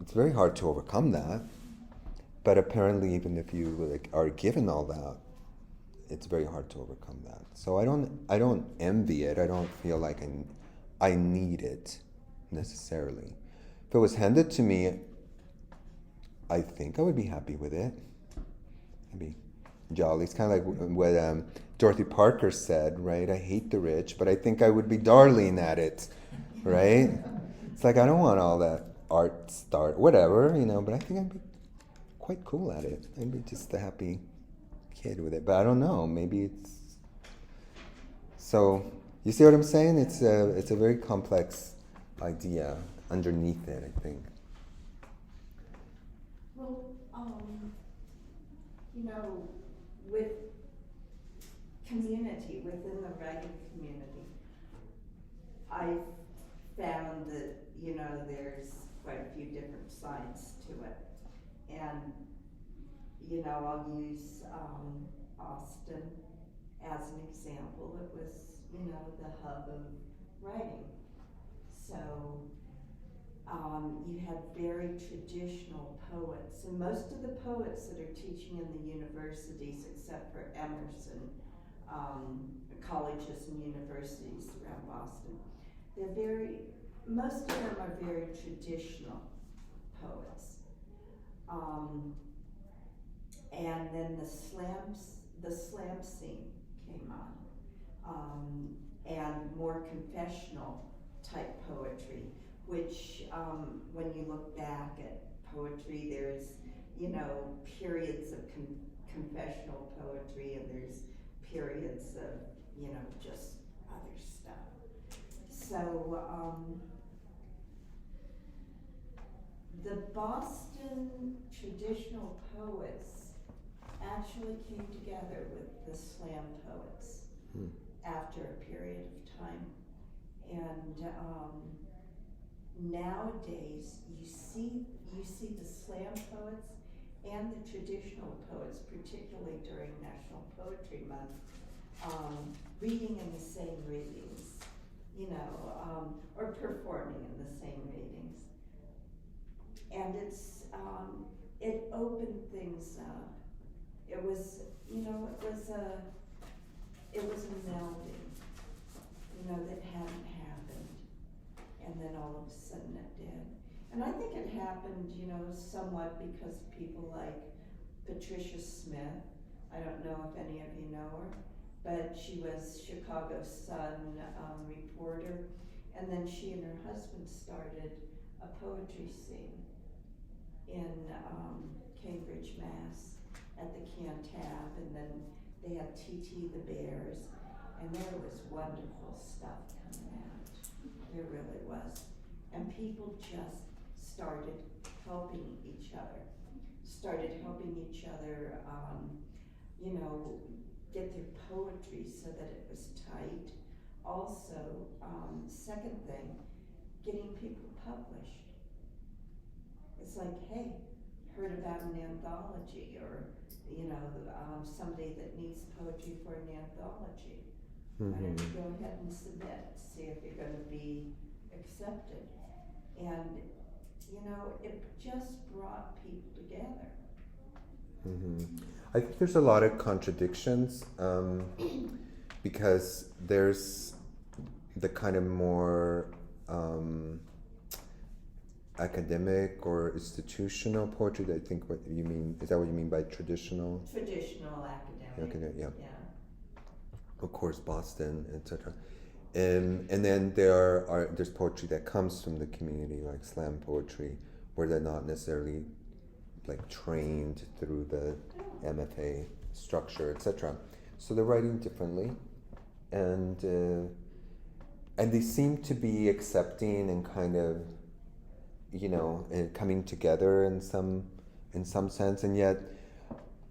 It's very hard to overcome that. But apparently, even if you are given all that, it's very hard to overcome that. So I don't envy it. I don't feel like I need it necessarily. if it was handed to me, I think I would be happy with it. I'd be jolly. It's kind of like what Dorothy Parker said, right? I hate the rich, but I think I would be darling at it, right? It's like I don't want all that art start, whatever, but I think I'd be quite cool at it. I'd be just a happy kid with it, but I don't know. Maybe it's so. You see what I'm saying? It's a very complex idea underneath it, I think. Well, with community, within the writing community, I've found that, there's quite a few different sides to it. And, I'll use Austin as an example. It was, the hub of writing. So you had very traditional poets, and most of the poets that are teaching in the universities, except for Emerson, colleges and universities around Boston, most of them are very traditional poets. And then the slam scene came on, and more confessional type poetry, which when you look back at poetry, there's, periods of confessional poetry, and there's periods of, just other stuff. So the Boston traditional poets actually came together with the slam poets after a period of time. And nowadays you see the slam poets and the traditional poets, particularly during National Poetry Month, reading in the same readings, or performing in the same readings. And it opened things up. It was a melding, that hadn't happened, and then all of a sudden it did. And I think it happened, somewhat because of people like Patricia Smith. I don't know if any of you know her, but she was Chicago Sun reporter, and then she and her husband started a poetry scene in Cambridge, Mass, at the Cantab, and then they had T.T. the Bears, and there was wonderful stuff coming out. There really was. And people just started helping each other, get their poetry so that it was tight. Also, second thing, getting people published. It's like, hey, heard about an anthology, or somebody that needs poetry for an anthology. Why don't you go ahead and submit, see if you're going to be accepted. And it just brought people together. I think there's a lot of contradictions because there's the kind of more academic or institutional poetry that I think what you mean, is that what you mean by traditional? Traditional academic. Yeah. Of course, Boston, etc. And then there's poetry that comes from the community, like slam poetry, where they're not necessarily like trained through the MFA structure, etc. So they're writing differently, and they seem to be accepting and kind of, coming together in some sense. And yet,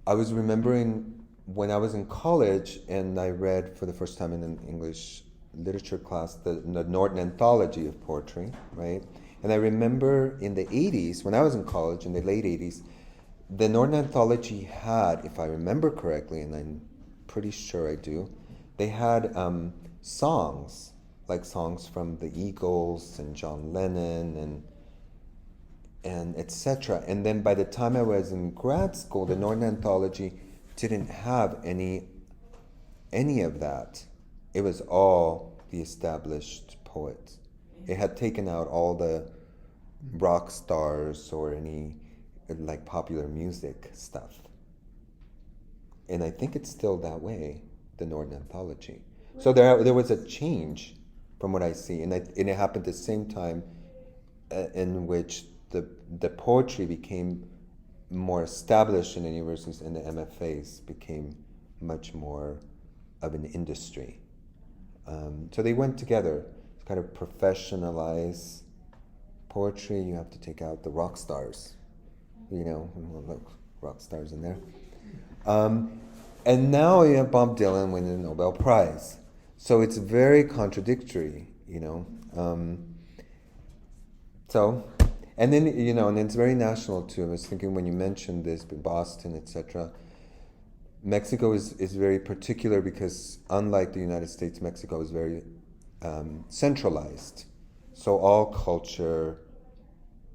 I was remembering when I was in college and I read for the first time in an English literature class the Norton Anthology of Poetry, right? And I remember in the 80s, when I was in college, in the late 80s, the Norton Anthology had, if I remember correctly, and I'm pretty sure I do, they had songs, like songs from the Eagles and John Lennon and etc. And then by the time I was in grad school, the Norton Anthology didn't have any of that. It was all the established poets. It had taken out all the rock stars or any like popular music stuff. And I think it's still that way, the Northern Anthology. So there was a change from what I see, and it happened at the same time in which the poetry became more established in the universities, and the MFAs became much more of an industry. So they went together to kind of professionalize poetry. You have to take out the rock stars, look, rock stars in there. And now you have Bob Dylan winning the Nobel Prize. So it's very contradictory, and then, and it's very national too. I was thinking when you mentioned this, Boston, etc., Mexico is very particular because unlike the United States, Mexico is very centralized. So all culture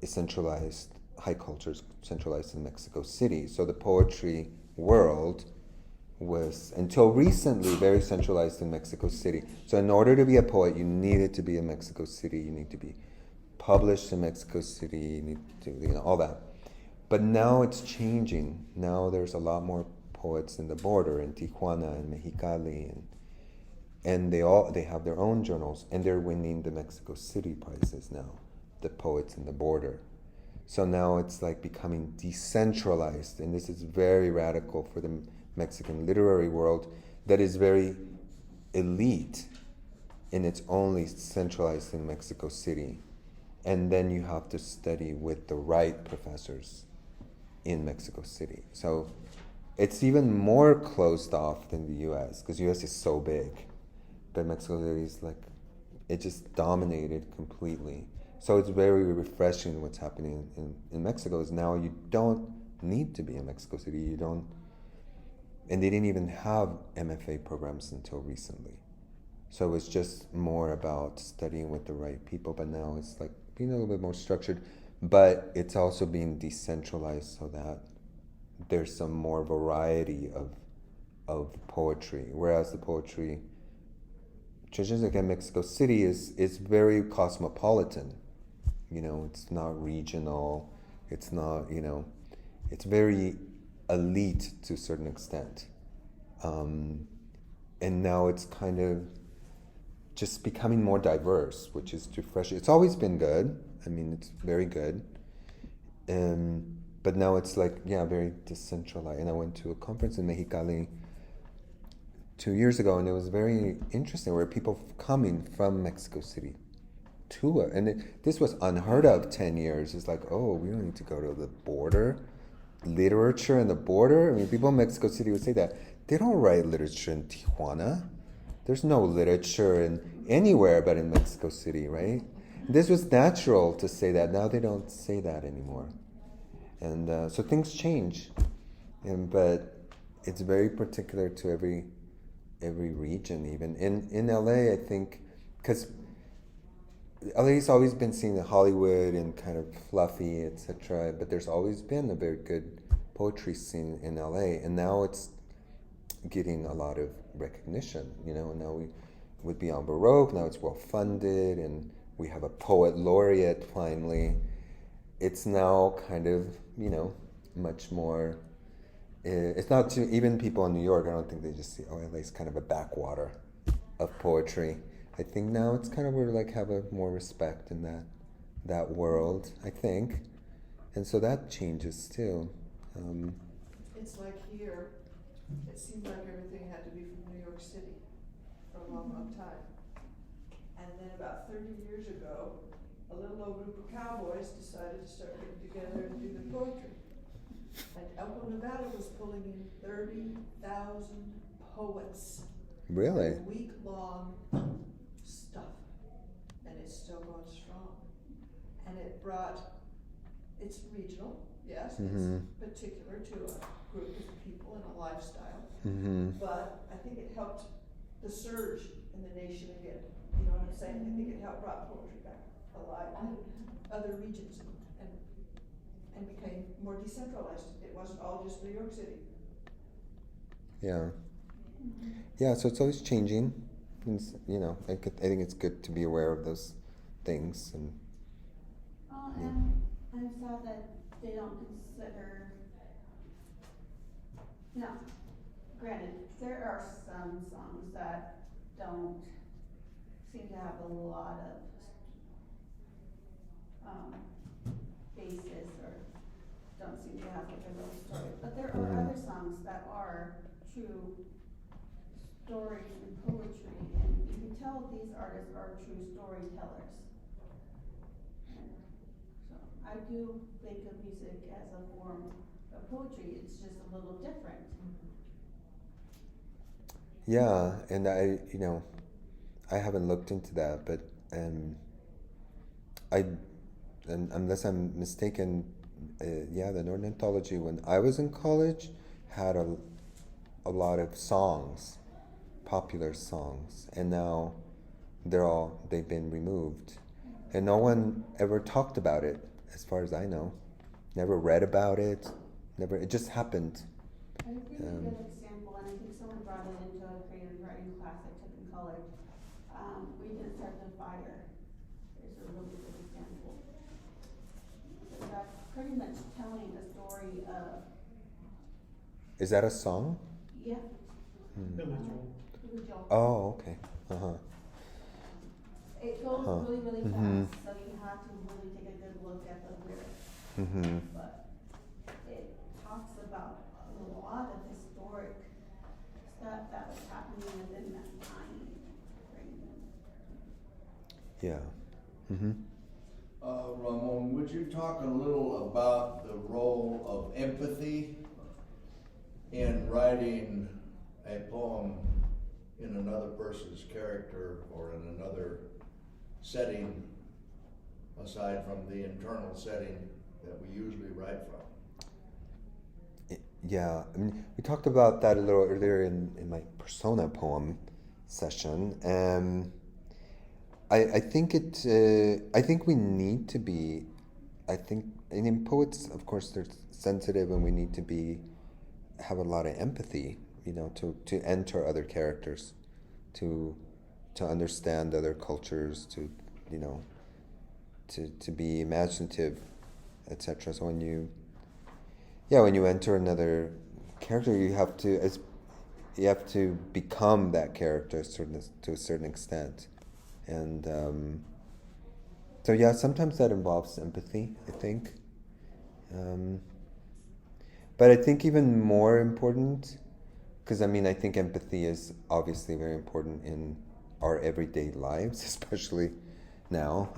is centralized, high culture is centralized in Mexico City. So the poetry world was, until recently, very centralized in Mexico City. So in order to be a poet, you needed to be in Mexico City, you need to be published in Mexico City, you need to, all that. But now it's changing. Now there's a lot more poets in the border, in Tijuana and Mexicali, and they have their own journals, and they're winning the Mexico City prizes now, the poets in the border. So now it's like becoming decentralized, and this is very radical for the Mexican literary world that is very elite, and it's only centralized in Mexico City. And then you have to study with the right professors in Mexico City. So it's even more closed off than the US, because US is so big. But Mexico City is like, it just dominated completely. So it's very refreshing what's happening in Mexico is now you don't need to be in Mexico City. You don't, and they didn't even have MFA programs until recently. So it's just more about studying with the right people, but now it's like being a little bit more structured, but it's also being decentralized so that there's some more variety of poetry. Whereas the poetry traditions like in Mexico City is very cosmopolitan. It's not regional. It's not, it's very elite to a certain extent. And now it's kind of just becoming more diverse, which is too fresh. It's always been good. I mean, it's very good. But now it's like, very decentralized. And I went to a conference in Mexicali 2 years ago, and it was very interesting. Where people coming from Mexico City to it. And this was unheard of 10 years. It's like, oh, we don't need to go to the border. Literature in the border? I mean, people in Mexico City would say that. They don't write literature in Tijuana. There's no literature in anywhere but in Mexico City, right? This was natural to say that. Now they don't say that anymore. And so things change. But it's very particular to every region, even. In LA, I think, because LA's always been seen in Hollywood and kind of fluffy, etc. But there's always been a very good poetry scene in LA, and now it's getting a lot of recognition. And now we with Beyond Baroque, now it's well funded, and we have a poet laureate finally. It's now kind of much more. It's not to even people in New York. I don't think they just see LA's kind of a backwater of poetry. I think now it's kind of where have a more respect in that world, I think. And so that changes too. It's like here, it seemed like everything had to be from New York City for a long, long time. And then about 30 years ago, a little old group of cowboys decided to start getting together and do the poetry. And Elko, Nevada was pulling in 30,000 poets. Really? A week-long stuff, and it's still going strong. And it's regional, yes, Mm-hmm. it's particular to a group of people and a lifestyle, Mm-hmm. but I think it helped the surge in the nation again. You know what I'm saying? I think it helped brought poetry back alive in other regions and became more decentralized. It wasn't all just New York City. Yeah. Yeah, so it's always changing. And, I think it's good to be aware of those things. And Well, Yeah. and I'm sad that they don't consider, now, granted, there are some songs that don't seem to have a lot of, basis or don't seem to have like a real story, but there are other songs that are true stories and poetry, and you can tell these artists are true storytellers. So I do think of music as a form of poetry, it's just a little different. Yeah, and I haven't looked into that, but and unless I'm mistaken, the Northern Anthology when I was in college had a lot of songs, popular songs, and now they've been removed, and no one ever talked about it, as far as I know. Never read about it. It just happened. A really good example, and I think someone brought it into a creative writing class I took in college. We did Start the Fire. It's a really good example. So that's pretty much telling the story of. Is that a song? Yeah. Billy Joel. Billy Joel. Oh, okay. It goes Huh. really, really Mhm. fast, so you have to really take a good look at the lyrics. Mm-hmm. But it talks about a lot of historic stuff that was happening within that time frame. Yeah. Mm-hmm. Ramon, would you talk a little about the role of empathy in writing a poem in another person's character or in another setting aside from the internal setting that we usually write from? Yeah, I mean, we talked about that a little earlier in my persona poem session. I think I think we need to be. I think, and in poets, of course, they're sensitive, and we need to have a lot of empathy. To enter other characters, to understand other cultures, to be imaginative, etc. So when you enter another character, you have to become that character to a certain extent, and so yeah, sometimes that involves empathy, I think, but I think even more important, because I think empathy is obviously very important in our everyday lives, especially now.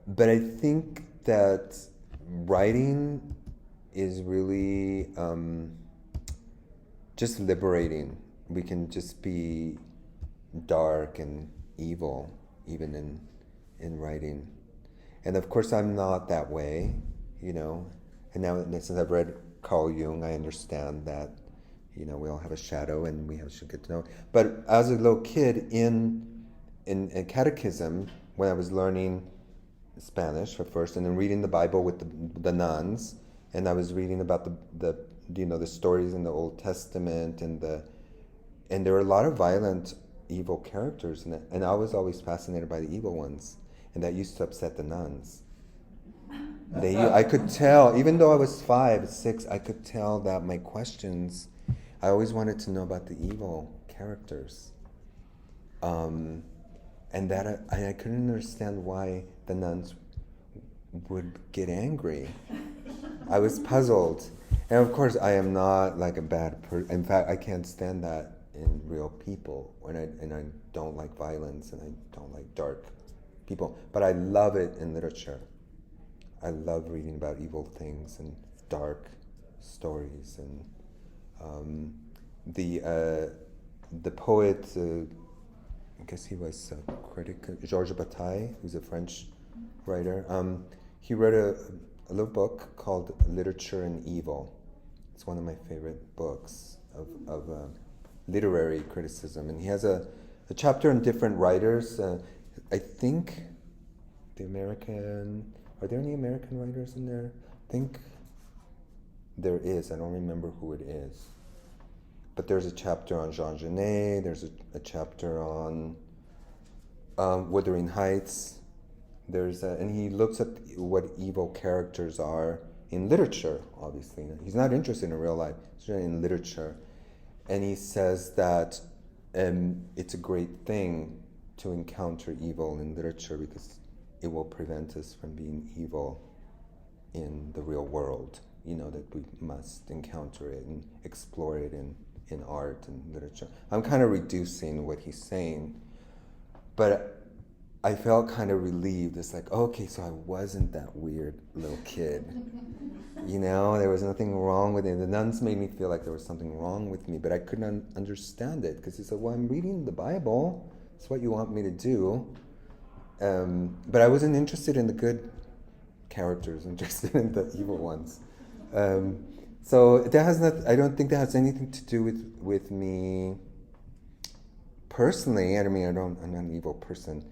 But I think that writing is really just liberating. We can just be dark and evil even in writing. And of course I'm not that way, And now since I've read Carl Jung, I understand that, we all have a shadow and we should get to know. But as a little kid in catechism, when I was learning Spanish at first, and then reading the Bible with the nuns, and I was reading about the stories in the Old Testament, and there were a lot of violent, evil characters in it, and I was always fascinated by the evil ones, and that used to upset the nuns. I could tell, even though I was 5, 6, I could tell that my questions, I always wanted to know about the evil characters. And that I couldn't understand why the nuns would get angry. I was puzzled. And of course, I am not like a bad person. In fact, I can't stand that in real people. And I don't like violence, and I don't like dark people. But I love it in literature. I love reading about evil things and dark stories. And the poet, I guess he was a critic, Georges Bataille, who's a French writer. He wrote a little book called Literature and Evil. It's one of my favorite books of literary criticism. And he has a chapter on different writers. I think are there any American writers in there? I think there is. I don't remember who it is. But there's a chapter on Jean Genet. There's a chapter on Wuthering Heights, And he looks at what evil characters are in literature, obviously. He's not interested in real life, he's interested in literature. And he says that it's a great thing to encounter evil in literature because it will prevent us from being evil in the real world. That we must encounter it and explore it in art and literature. I'm kind of reducing what he's saying, but I felt kind of relieved. It's like, okay, so I wasn't that weird little kid. There was nothing wrong with it. The nuns made me feel like there was something wrong with me, but I couldn't understand it because he said, well, I'm reading the Bible. It's what you want me to do. But I wasn't interested in the good characters, interested in the evil ones. So that has not. I don't think that has anything to do with me personally. I'm not an evil person.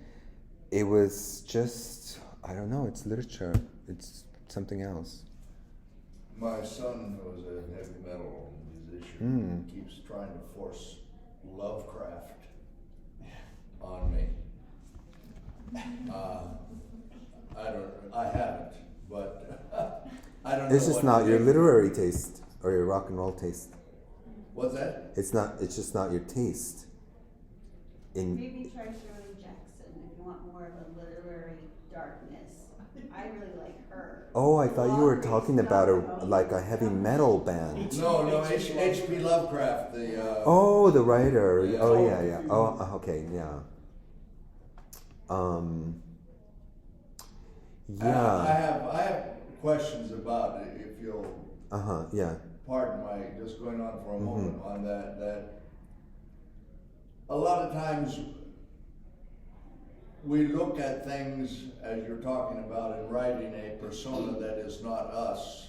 It was just, I don't know. It's literature. It's something else. My son, who is a heavy metal musician, keeps trying to force Lovecraft on me. I haven't, but I don't know. It's just not your literary taste or your rock and roll taste. What's that? It's just not your taste. Maybe try Shirley Jackson if you want more of a literary darkness. I really like her. Oh, I thought you were talking about a heavy metal band. No, H.P. Lovecraft, the... Oh, the writer. Yeah. Oh, yeah. Oh, okay, yeah. Yeah. I have questions about it, if you'll... yeah. Pardon my just going on for a moment on that a lot of times we look at things, as you're talking about, in writing a persona that is not us,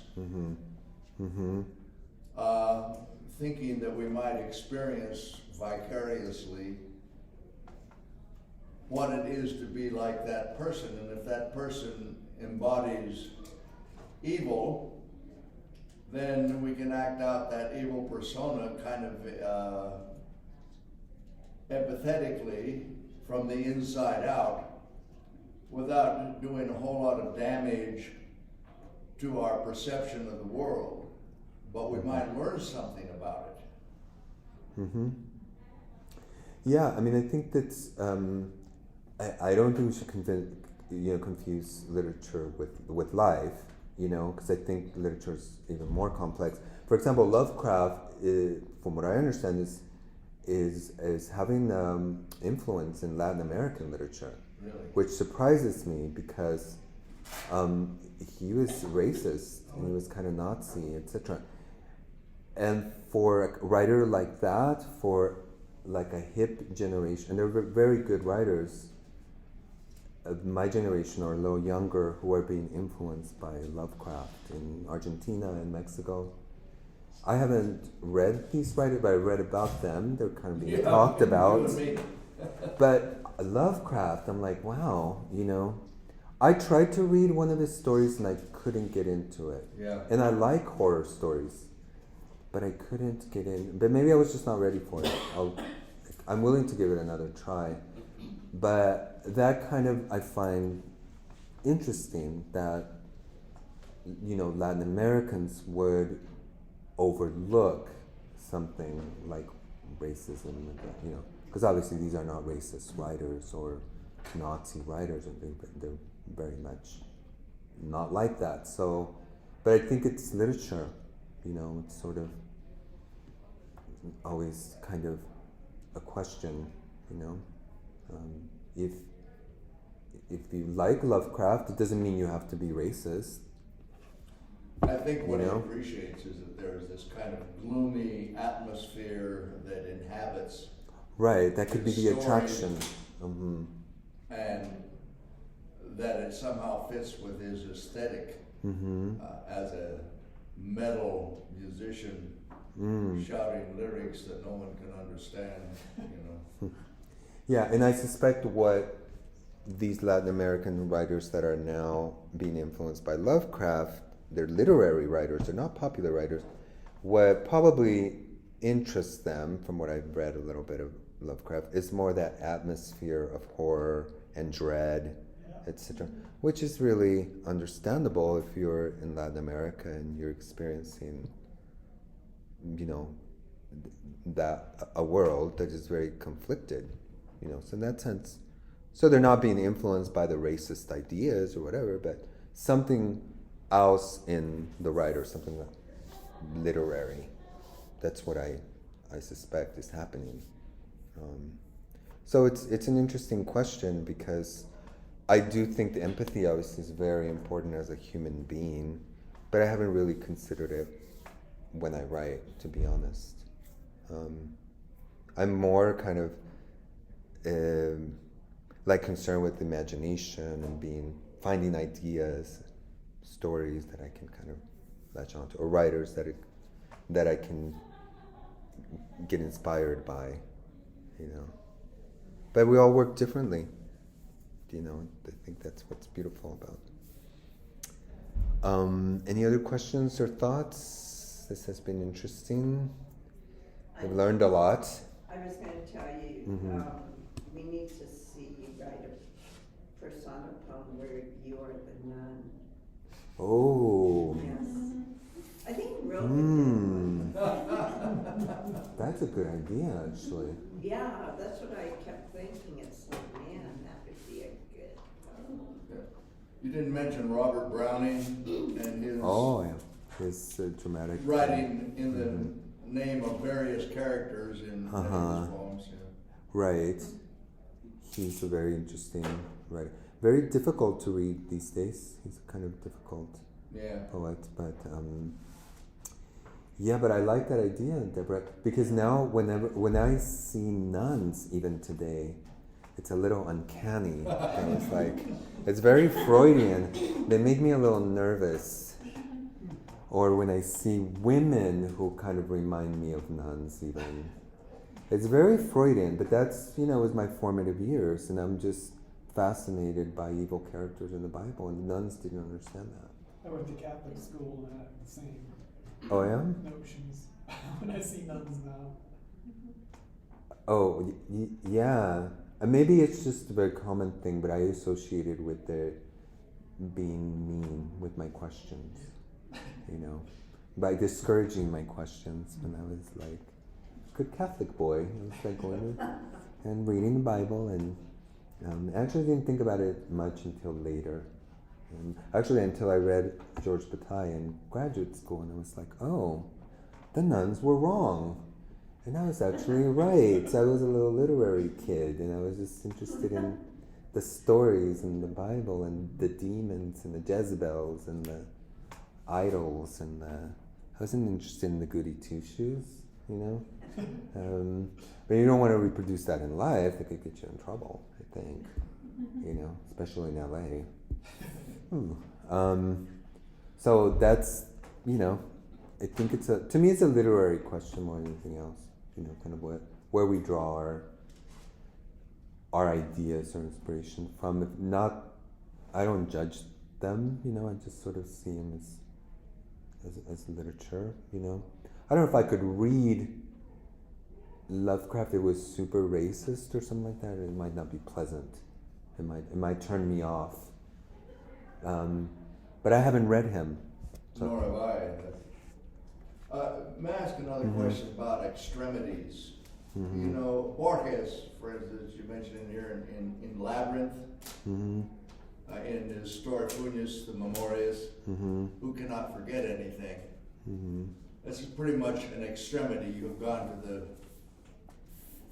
thinking that we might experience vicariously what it is to be like that person, and if that person embodies evil, then we can act out that evil persona kind of empathetically from the inside out without doing a whole lot of damage to our perception of the world. But we might learn something about it. Yeah, I mean, I think that's... I don't think we should confuse literature with life, because I think literature is even more complex. For example, Lovecraft, from what I understand, is having influence in Latin American literature, Really? which surprises me because he was racist and he was kind of Nazi, etc. And for a writer like that, for like a hip generation, and they're very good writers of my generation or a little younger who are being influenced by Lovecraft in Argentina and Mexico. I haven't read these writers, but I read about them. They're kind of being talked about. But Lovecraft, I'm like, wow, I tried to read one of his stories and I couldn't get into it. Yeah. And I like horror stories, but I couldn't get in. But maybe I was just not ready for it. I'm willing to give it another try. But that kind of, I find interesting that, Latin Americans would overlook something like racism, because obviously these are not racist writers or Nazi writers, they're very much not like that. So, but I think it's literature, it's sort of always kind of a question, if you like Lovecraft, it doesn't mean you have to be racist. I think what he appreciates is that there's this kind of gloomy atmosphere that inhabits. Right, that could be the story, attraction. And that it somehow fits with his aesthetic as a metal musician shouting lyrics that no one can understand, Yeah, and I suspect what these Latin American writers that are now being influenced by Lovecraft, they're literary writers, they're not popular writers, what probably interests them, from what I've read a little bit of Lovecraft, is more that atmosphere of horror and dread etc. Which is really understandable if you're in Latin America and you're experiencing, you know, that a world that is very conflicted, you know. So in that sense, so they're not being influenced by the racist ideas or whatever, but something else in the writer, something literary. That's what I suspect is happening. So it's an interesting question, because I do think the empathy obviously is very important as a human being, but I haven't really considered it when I write, to be honest. I'm more kind of like concerned with imagination and finding ideas, stories that I can kind of latch onto, or writers that I can get inspired by, you know. But we all work differently, you know. I think that's what's beautiful about. Any other questions or thoughts? This has been interesting. I've learned a lot. I was going to tell you, we need to see you write a persona poem where you are the nun. Oh. Yes. I think real That's a good idea, actually. Yeah, that's what I kept thinking. It's like, man, that would be a good poem. Yeah. You didn't mention Robert Browning and his his dramatic writing in the name of various characters in his poems. Yeah. Right. He's a very interesting writer. Very difficult to read these days. He's a kind of difficult poet, but but I like that idea, Deborah, because now when I see nuns even today, it's a little uncanny. And it's like, it's very Freudian. They make me a little nervous. Or when I see women who kind of remind me of nuns even. It's very Freudian, but that's, was my formative years, and I'm just fascinated by evil characters in the Bible, and the nuns didn't understand that. I went to Catholic school and I have the same Oh, yeah? notions when I see nuns now. Oh, yeah. Maybe it's just a very common thing, but I associate it with the being mean with my questions, by discouraging my questions when I was like a good Catholic boy. I was like going and reading the Bible, and actually didn't think about it much until later. Actually, until I read George Bataille in graduate school, and I was like, oh, the nuns were wrong. And I was actually right. I was a little literary kid, and I was just interested in the stories in the Bible, and the demons, and the Jezebels, and the idols, and I wasn't interested in the goody two-shoes, But you don't want to reproduce that in life. It could get you in trouble, I think, especially in LA. So that's, I think to me it's a literary question more than anything else, kind of where we draw our ideas or inspiration from. If not, I don't judge them, I just sort of see them as literature, I don't know if I could read Lovecraft. It was super racist or something like that. It might not be pleasant. It might turn me off. But I haven't read him. So. Nor have I. May I ask another question about extremities? Borges, for instance, you mentioned in here in Labyrinth, in his story Funes, the Memorias, who cannot forget anything. That's pretty much an extremity. You've gone to the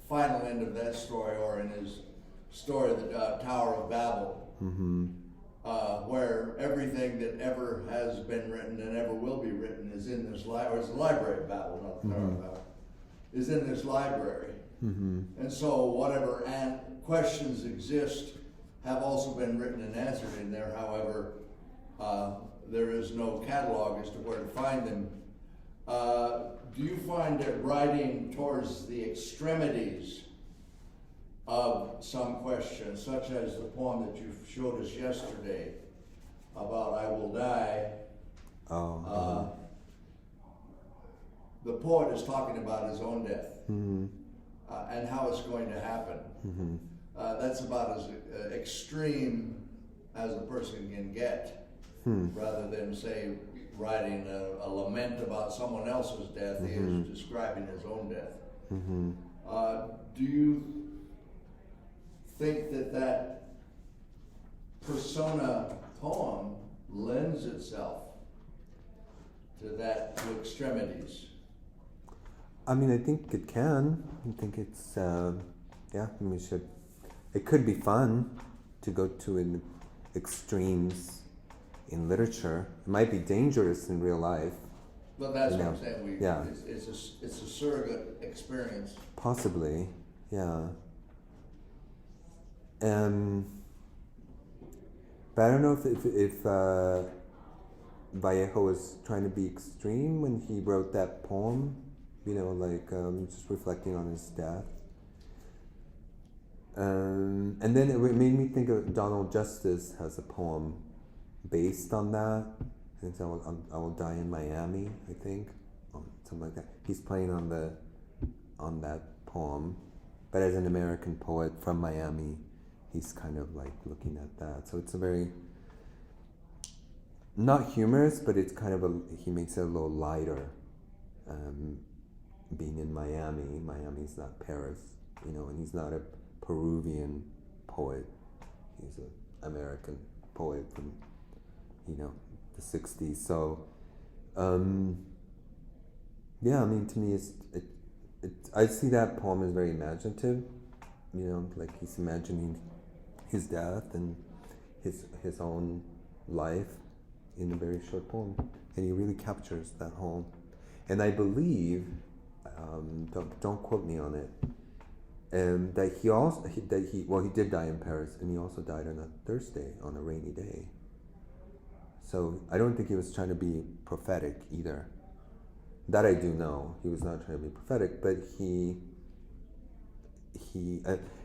final end of that story, or in his story, the Tower of Babel, where everything that ever has been written and ever will be written is in this library. Or it's the Library of Babel, not the Tower of Babel, is in this library. And so whatever questions exist have also been written and answered in there. However, there is no catalog as to where to find them. Do you find that writing towards the extremities of some question, such as the poem that you showed us yesterday about I Will Die, the poet is talking about his own death and how it's going to happen. That's about as extreme as a person can get, Hmm. rather than say writing a lament about someone else's death. He is describing his own death. Mm-hmm. Do you think that persona poem lends itself to extremities? I mean, I think it can. I think it's, yeah, we should. It could be fun to go to extremes in literature. It might be dangerous in real life. But that's You what know, I'm saying. yeah. It's a surrogate experience. Possibly, yeah. But I don't know if Vallejo was trying to be extreme when he wrote that poem. You know, like just reflecting on his death. And then it made me think of Donald Justice has a poem based on that. I think I will die in Miami, I think, something like that. He's playing on that poem, but as an American poet from Miami, he's kind of like looking at that. So it's a very not humorous, but it's kind of he makes it a little lighter. Being in Miami's not Paris, you know, and he's not a Peruvian poet. He's an American poet from, you know, the 60s. So, yeah, I mean, to me, I see that poem as very imaginative. You know, like he's imagining his death and his own life in a very short poem, and he really captures that whole. And I believe, don't quote me on it, that he did die in Paris, and he also died on a Thursday, on a rainy day. So I don't think he was trying to be prophetic either. That I do know, he was not trying to be prophetic, but he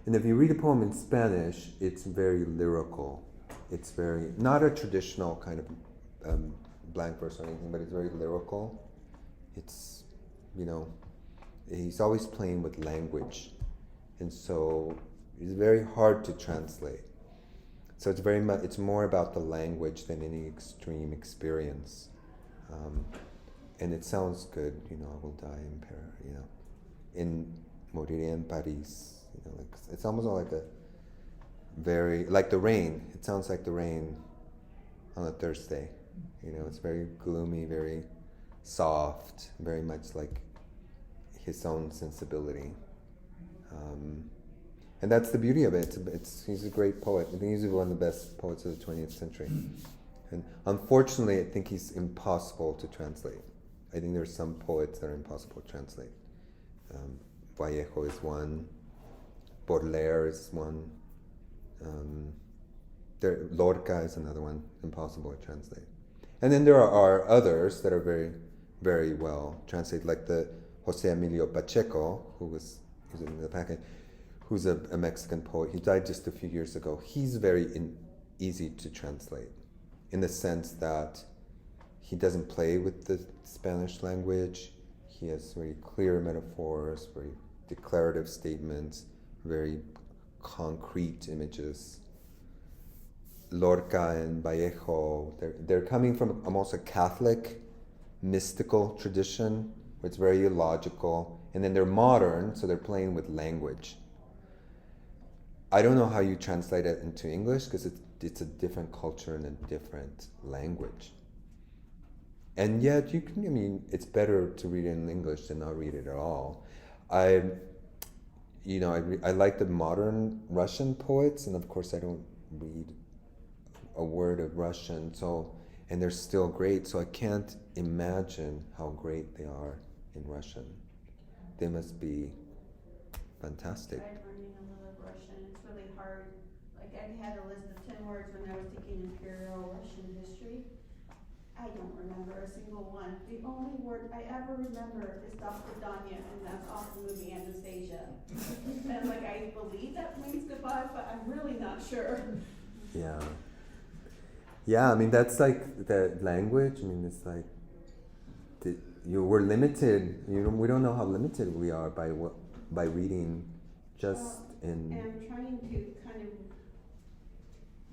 and if you read a poem in Spanish, it's very lyrical. It's very, not a traditional kind of blank verse or anything, but it's very lyrical. It's, you know, he's always playing with language, and so it's very hard to translate. So it's very much, it's more about the language than any extreme experience. And it sounds good, you know, I will die in Paris, you know, moriré en Paris, you know, like, it's almost like a very, like the rain, it sounds like the rain on a Thursday, you know, it's very gloomy, very soft, very much like his own sensibility. And that's the beauty of it. He's a great poet. I think he's one of the best poets of the 20th century. And unfortunately, I think he's impossible to translate. I think there's some poets that are impossible to translate. Vallejo is one. Baudelaire is one. Lorca is another one, impossible to translate. And then there are others that are very, very well translated, like the Jose Emilio Pacheco, who's in the packet, who's a Mexican poet. He died just a few years ago. He's very easy to translate, in the sense that he doesn't play with the Spanish language. He has very clear metaphors, very declarative statements, very concrete images. Lorca and Vallejo, they're coming from almost a Catholic mystical tradition, where it's very illogical, and then they're modern, so they're playing with language. I don't know how you translate it into English, because it's a different culture and a different language. And yet, it's better to read it in English than not read it at all. I like the modern Russian poets, and of course I don't read a word of Russian, and they're still great, so I can't imagine how great they are in Russian. They must be fantastic. I'm learning a little Russian. It's really hard. Like, I had a list of 10 words when I was taking Imperial Russian history. I don't remember a single one. The only word I ever remember is Dr. Danya, and that's off the movie Anastasia. And like, I believe that means goodbye, but I'm really not sure. Yeah. Yeah, I mean, that's like the language. I mean, it's like we're limited. We don't know how limited we are by reading just in. And I'm trying to kind of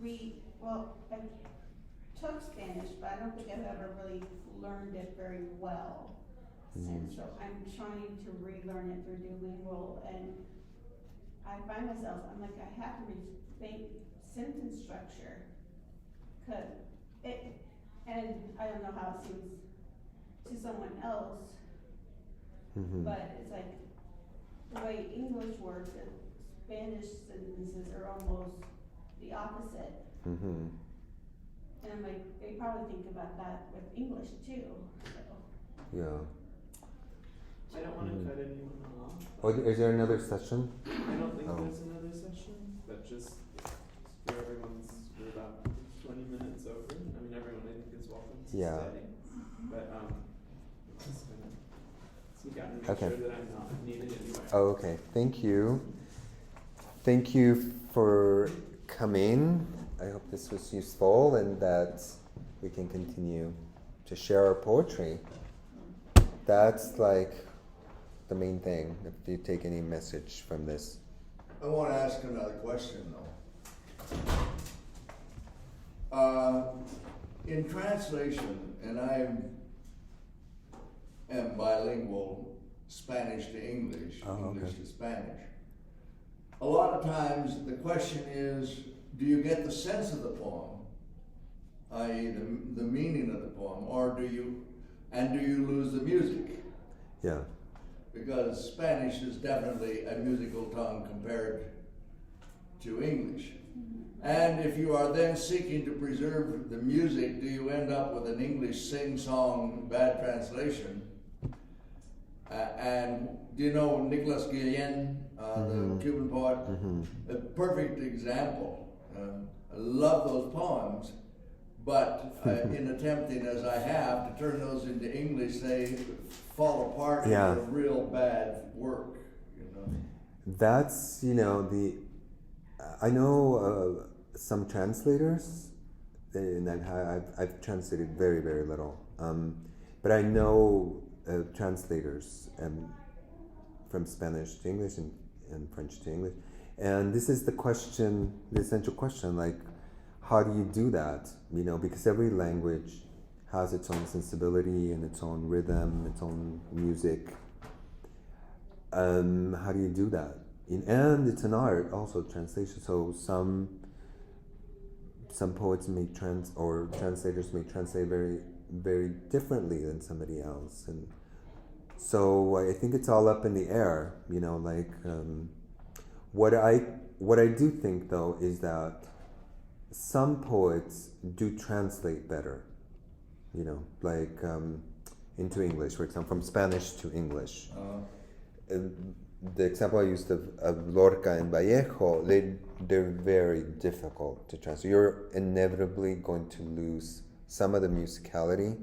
read well, I took Spanish, but I don't think I've ever really learned it very well since. So I'm trying to relearn it through Duolingo, and I find myself, I'm like, I have to rethink sentence structure, cause it, and I don't know how it seems to someone else, but it's like the way English works, and Spanish sentences are almost the opposite. And I'm like, they probably think about that with English too. So. Yeah. I don't want to cut anyone off. Oh, is there another session? I don't think Oh. there's another session, but just for everyone's, we're about 20 minutes over. I mean, everyone I think is welcome to Yeah. stay. But just gonna sneak out and make Okay. sure that I'm not needed anywhere. Oh, okay. Thank you. Thank you for coming. I hope this was useful and that we can continue to share our poetry. That's like the main thing, if you take any message from this. I want to ask another question though. In translation, and I am bilingual, Spanish to English, English to Spanish. A lot of times the question is, do you get the sense of the poem, i.e. the meaning of the poem, or do you lose the music? Yeah. Because Spanish is definitely a musical tongue compared to English. And if you are then seeking to preserve the music, do you end up with an English sing-song bad translation? And do you know Nicolas Guillen, the Cuban poet? A perfect example. I love those poems, but in attempting as I have to turn those into English, they fall apart into real bad work, you know. That's, I know some translators, and I've translated very, very little, but I know translators from Spanish to English and French to English. And this is the question, the essential question, like, how do you do that? Because every language has its own sensibility and its own rhythm, its own music. How do you do that? And it's an art also, translation. So some poets may translators may translate very, very differently than somebody else. And so I think it's all up in the air, what I do think though is that some poets do translate better, into English, for example, from Spanish to English. The example I used of Lorca and Vallejo, they're very difficult to translate. You're inevitably going to lose some of the musicality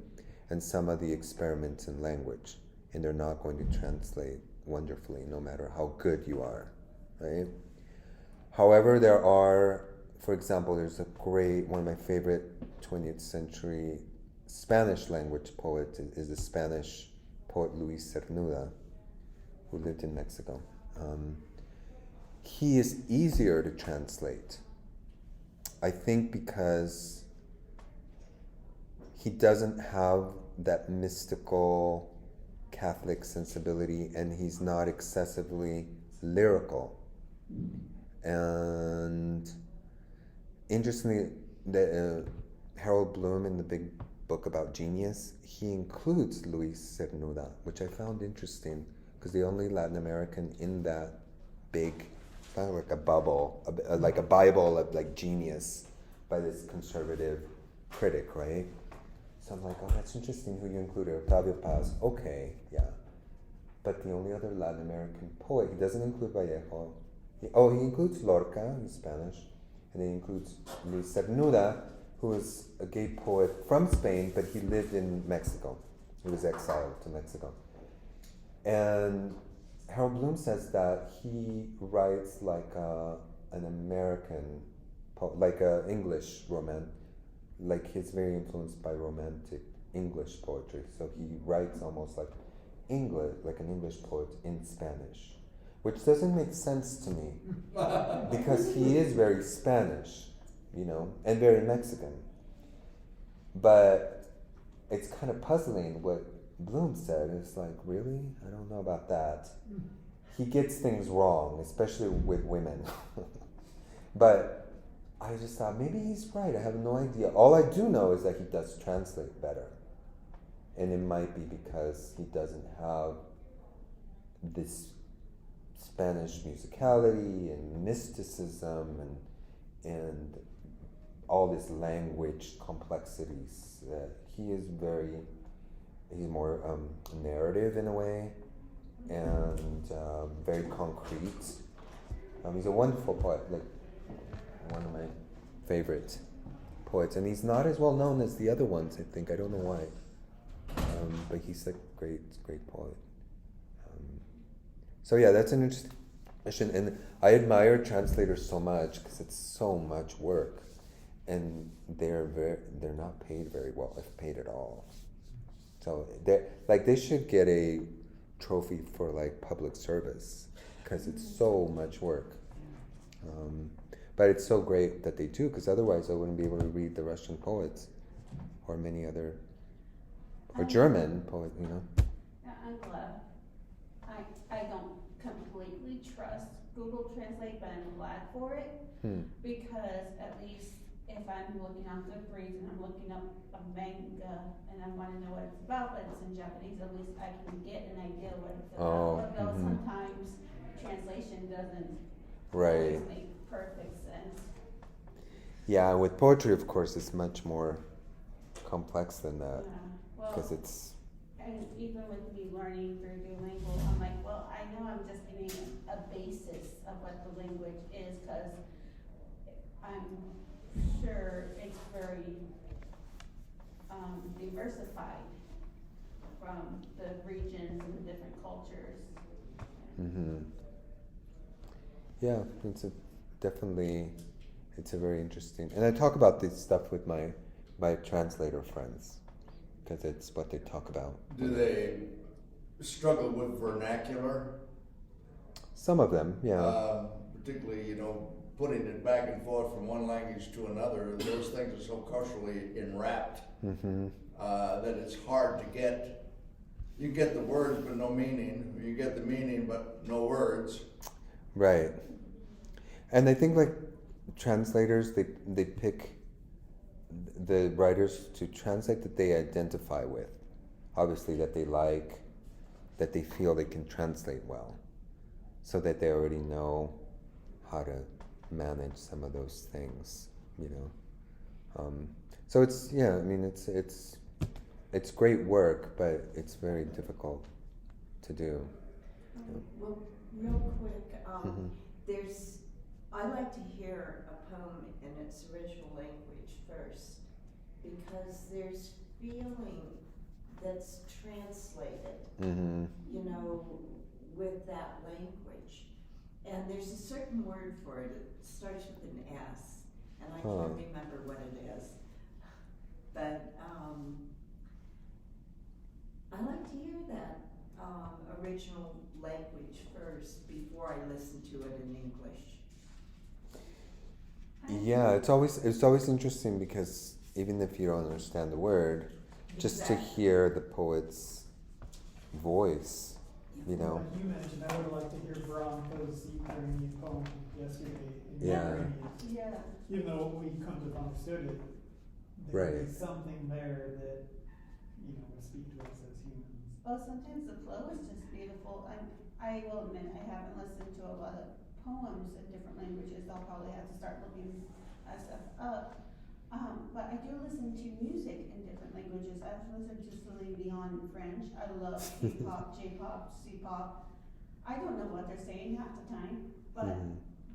and some of the experiments in language, and they're not going to translate wonderfully no matter how good you are, right? However, there are, for example, there's one of my favorite 20th century Spanish language poet is the Spanish poet Luis Cernuda, who lived in Mexico. He is easier to translate, I think, because he doesn't have that mystical Catholic sensibility, and he's not excessively lyrical. And interestingly, Harold Bloom in the big book about genius, he includes Luis Cernuda, which I found interesting, because the only Latin American in that big, kind of like a bubble, like a Bible of like genius by this conservative critic, right? So I'm like, oh, that's interesting who you included, Octavio Paz. Okay, yeah. But the only other Latin American poet, he doesn't include Vallejo. He includes Lorca, he's Spanish, and he includes Luis Cernuda, who is a gay poet from Spain, but he lived in Mexico. He was exiled to Mexico. And Harold Bloom says that he writes like an American, like an English roman, like he's very influenced by romantic English poetry. So he writes almost like English, like an English poet in Spanish, which doesn't make sense to me because he is very Spanish, you know, and very Mexican. But it's kind of puzzling what Bloom said. It's like, really? I don't know about that. He gets things wrong, especially with women. But I just thought, maybe he's right. I have no idea. All I do know is that he does translate better. And it might be because he doesn't have this Spanish musicality and mysticism and all this language complexities. He's more narrative in a way, and very concrete. He's a wonderful poet, like one of my favorite poets, and he's not as well known as the other ones, I think. I don't know why, but he's a great poet. So yeah, that's an interesting question, and I admire translators so much because it's so much work, and they're not paid very well, if paid at all. So they should get a trophy for like public service because it's so much work. But it's so great that they do, because otherwise I wouldn't be able to read the Russian poets or many other, or German poets, you know. Yeah, I'm glad. I don't completely trust Google Translate, but I'm glad for it because at least if I'm looking on Goodreads and I'm looking up a manga and I want to know what it's about, but it's in Japanese, at least I can get an idea what it's about. Although sometimes translation doesn't always make perfect sense. Yeah, with poetry, of course, it's much more complex than that, because Well, it's. and even with me learning through Duolingo, I'm like, well, I know I'm just getting a basis of what the language is, because I'm sure it's very diversified from the regions and the different cultures. Yeah, it's a very interesting, and I talk about this stuff with my translator friends, because it's what they talk about. Do they struggle with vernacular? Some of them, yeah. Particularly, putting it back and forth from one language to another. Those things are so culturally enwrapped that it's hard to get. You get the words but no meaning. You get the meaning but no words. Right. And I think like translators, they pick the writers to translate that they identify with, obviously that they like, that they feel they can translate well, so that they already know how to manage some of those things, So it's great work, but it's very difficult to do. Well, real quick, I like to hear a poem in its original language first, because there's feeling that's translated, with that language. And there's a certain word for it. It starts with an S, and I can't remember what it is. But I like to hear that original language first before I listen to it in English. Yeah, it's always interesting, because even if you don't understand the word, just to hear the poet's voice, Like you mentioned, I would like to hear Bronco's Ukrainian poem yesterday in Ukrainian. Yeah. Even though we couldn't have understood it, there is something there that, would speak to us as humans. Well, sometimes the flow is just beautiful. I will admit I haven't listened to a lot of poems in different languages. I'll probably have to start looking stuff up. But I do listen to music in different languages. I've listened to Celine Dion in French. I love K-pop, J-pop, C-pop. I don't know what they're saying half the time, but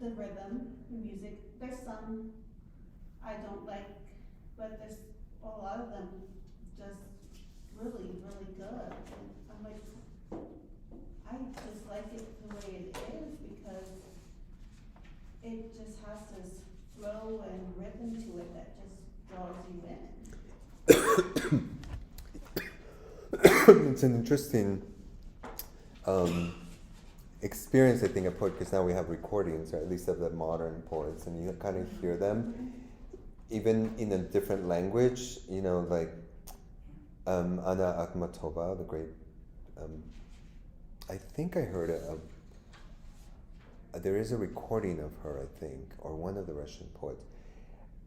the rhythm, the music, there's some I don't like, but there's a lot of them just really, really good. And I'm like, I just like it the way it is, because it just has this flow and rhythm to it that just draws you in. It's an interesting experience, I think, a poet, because now we have recordings, or at least of the modern poets, and you kind of hear them. even in a different language, you know, like Anna Akhmatova, the great, I think I heard there is a recording of her, I think, or one of the Russian poets.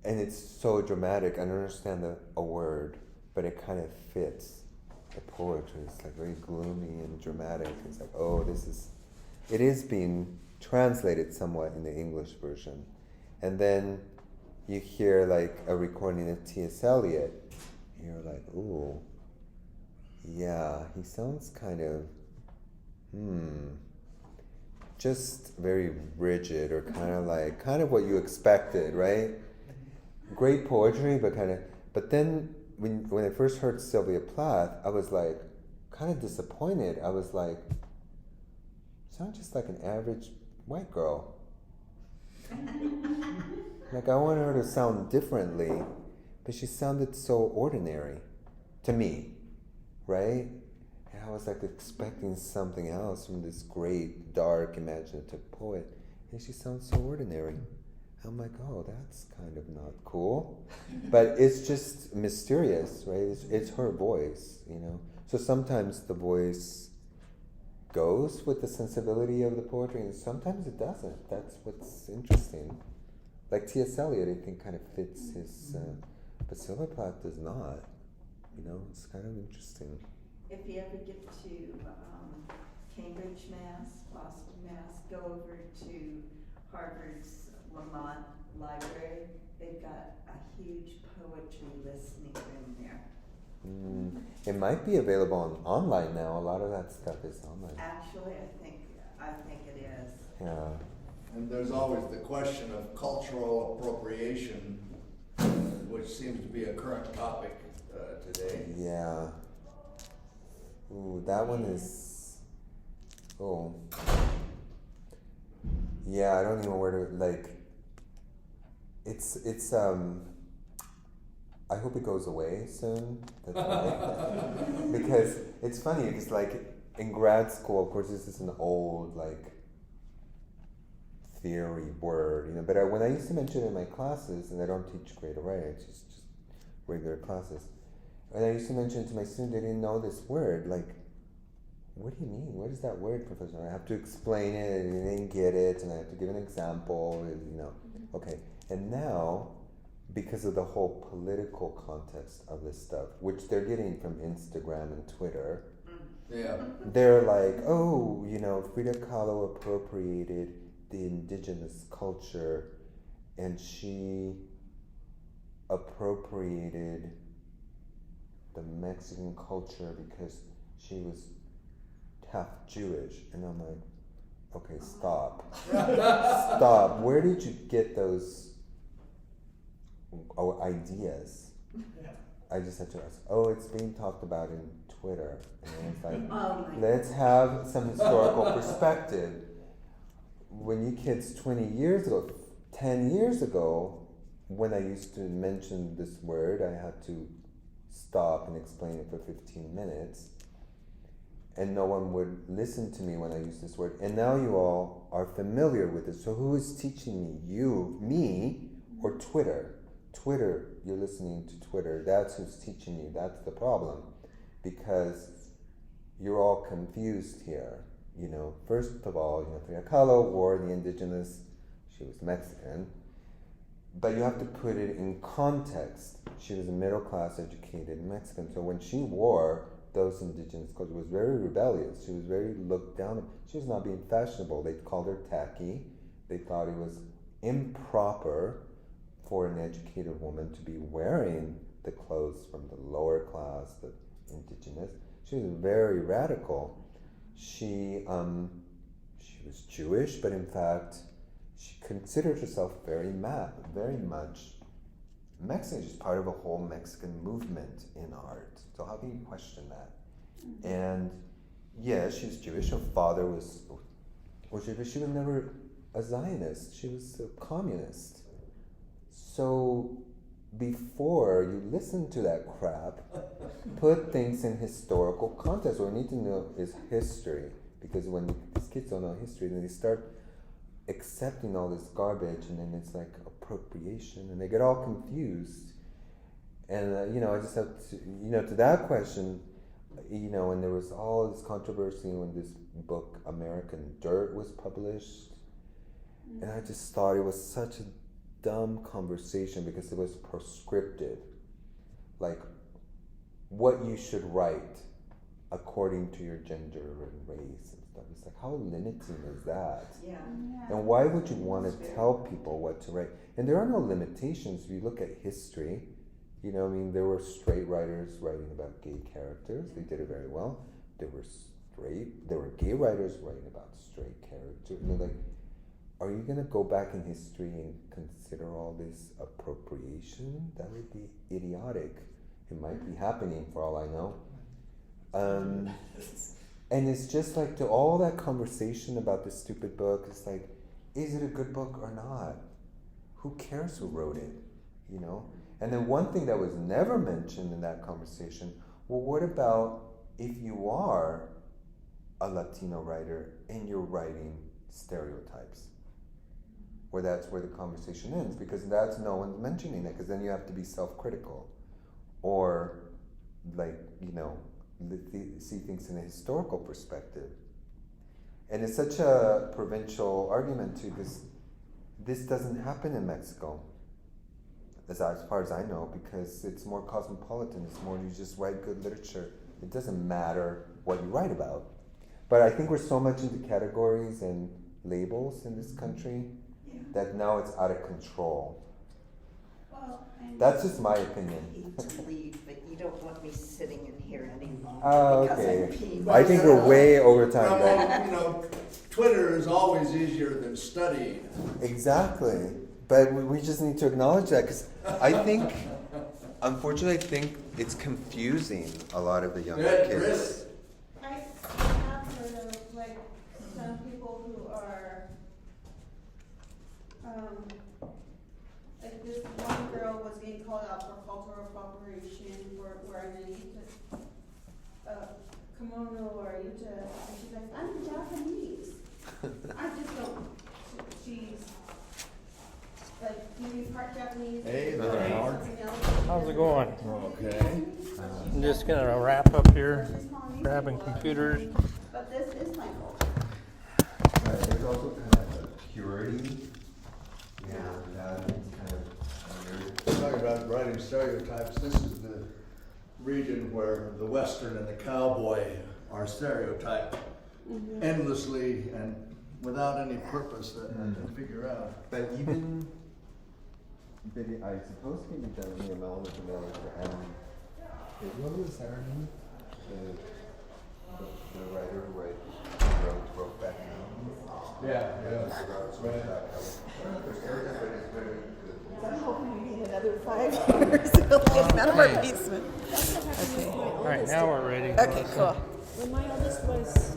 And it's so dramatic. I don't understand a word, but it kind of fits the poetry. It's like very gloomy and dramatic. It's like, oh, it is being translated somewhat in the English version. And then you hear like a recording of T.S. Eliot. You're like, ooh, yeah, he sounds kind of, just very rigid, or kind of what you expected, right? Great poetry, but then when I first heard Sylvia Plath, I was like kind of disappointed. I was like, sounds just like an average white girl. Like I wanted her to sound differently, but she sounded so ordinary to me, right? And I was like expecting something else from this great, dark, imaginative poet, and she sounds so ordinary. I'm like, oh, that's kind of not cool. But it's just mysterious, right? It's her voice, you know? So sometimes the voice goes with the sensibility of the poetry, and sometimes it doesn't. That's what's interesting. Like T.S. Eliot, I think, kind of fits his, but Sylvia Plath does not. You know, it's kind of interesting. If you ever get to Cambridge, Mass, Boston, Mass, go over to Harvard's Lamont Library. They've got a huge poetry listening room there. It might be available online now. A lot of that stuff is online. Actually, I think it is. Yeah. And there's always the question of cultural appropriation, which seems to be a current topic today. Yeah. Ooh, that one is. Oh. Yeah, I don't even know where to like. It's I hope it goes away soon. That's why. Because it's funny because like in grad school, of course, this is an old like theory word, you know. But when I used to mention it in my classes, and I don't teach creative writing, it's just regular classes. And I used to mention it to my students, they didn't know this word. Like, what do you mean? What is that word, Professor? I have to explain it, and they didn't get it, and I have to give an example, and, you know. Okay, and now, because of the whole political context of this stuff, which they're getting from Instagram and Twitter, Yeah. they're like, oh, you know, Frida Kahlo appropriated the indigenous culture, and she appropriated the Mexican culture because she was half Jewish. And I'm like, okay, stop. Stop. Where did you get those ideas? Yeah. I just had to ask, oh, it's being talked about in Twitter. And it's like, Oh my let's have some historical perspective. When you kids 20 years ago, 10 years ago, when I used to mention this word, I had to stop and explain it for 15 minutes. And no one would listen to me when I used this word. And now you all are familiar with it. So who is teaching me? You, me, or Twitter? Twitter, you're listening to Twitter. That's who's teaching you. That's the problem. Because you're all confused here. You know, first of all, you know, Frida Kahlo wore the indigenous, she was Mexican. But you have to put it in context. She was a middle-class educated Mexican. So when she wore those indigenous clothes, she was very rebellious. She was very looked down on. She was not being fashionable. They called her tacky. They thought it was improper for an educated woman to be wearing the clothes from the lower class, the indigenous. She was very radical. She was Jewish, but in fact, she considered herself very much Mexican. She's part of a whole Mexican movement in art. So how can you question that? And yeah, she's Jewish. Her father was Jewish, but she was never a Zionist. She was a communist. So before you listen to that crap, put things in historical context. What we need to know is history. Because when these kids don't know history, then they start accepting all this garbage, and then it's like a appropriation? And they get all confused. And, you know, I just have to, you know, to that question, you know, when there was all this controversy when this book, American Dirt, was published, and I just thought it was such a dumb conversation because it was prescriptive. Like, what you should write according to your gender and race and stuff. It's like, how limiting is that? Yeah. And why would you want to tell people what to write? And there are no limitations. If you look at history, you know, I mean, there were straight writers writing about gay characters. They did it very well. There were gay writers writing about straight characters. You know, like, are you going to go back in history and consider all this appropriation? That would be idiotic. It might be happening for all I know. And it's just like, to all that conversation about this stupid book, it's like, is it a good book or not? Who cares who wrote it, you know? And then one thing that was never mentioned in that conversation, well, what about if you are a Latino writer and you're writing stereotypes? Where that's where the conversation ends, because that's no one's mentioning it, because then you have to be self-critical. Or, like, you know, see things in a historical perspective. And it's such a provincial argument too, because this doesn't happen in Mexico, as far as I know, because it's more cosmopolitan. It's more, you just write good literature. It doesn't matter what you write about. But I think we're so much into categories and labels in this country that now it's out of control. Well, That's just my I opinion. hate to leave, but you don't want me sitting in here any longer Oh, because okay. I'm peeing. I think we're way over time. Well, you know, Twitter is always easier than studying. Exactly. But we just need to acknowledge that, because I think, unfortunately, I think it's confusing a lot of the younger kids. I have heard of, like, some people who are, like, this one girl was being called out for cultural appropriation for wearing a kimono or yuta, and she's like, I'm Japanese. I just don't, she's, like, maybe part Japanese. Hey part there, Howard. something else. How's it going? Okay. I'm just gonna wrap up here, grabbing computers. But this is my culture. There's also kind of a purity. Yeah, that's kind of weird. Talking about writing stereotypes, this is the region where the Western and the cowboy are stereotyped endlessly and without any purpose that I can figure out. But even, I suppose can be done in the Melvin for what was her name? The writer who wrote Brokeback Mountain. Yeah, I'm hoping we need another 5 years to get out of our basement. All right, now we're ready. Okay, cool. When my oldest was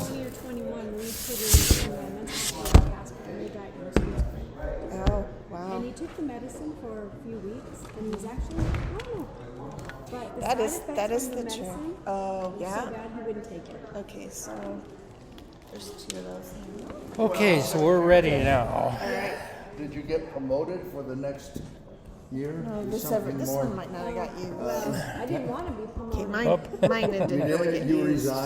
20 or 21, we put him in the mental hospital in Casper and we diagnosed him with brain. Oh, wow. And he took the medicine for a few weeks and he was actually normal. But the That is- side that effects is from the medicine truth. Oh, were yeah? so bad he wouldn't take it. Okay, so there's 2 of those. Okay, so we're ready now. All right. Did you get promoted for the next year? No, Do this something one more? might not have got you. I didn't want to be Okay, promoted. mine didn't really get You used. resigned?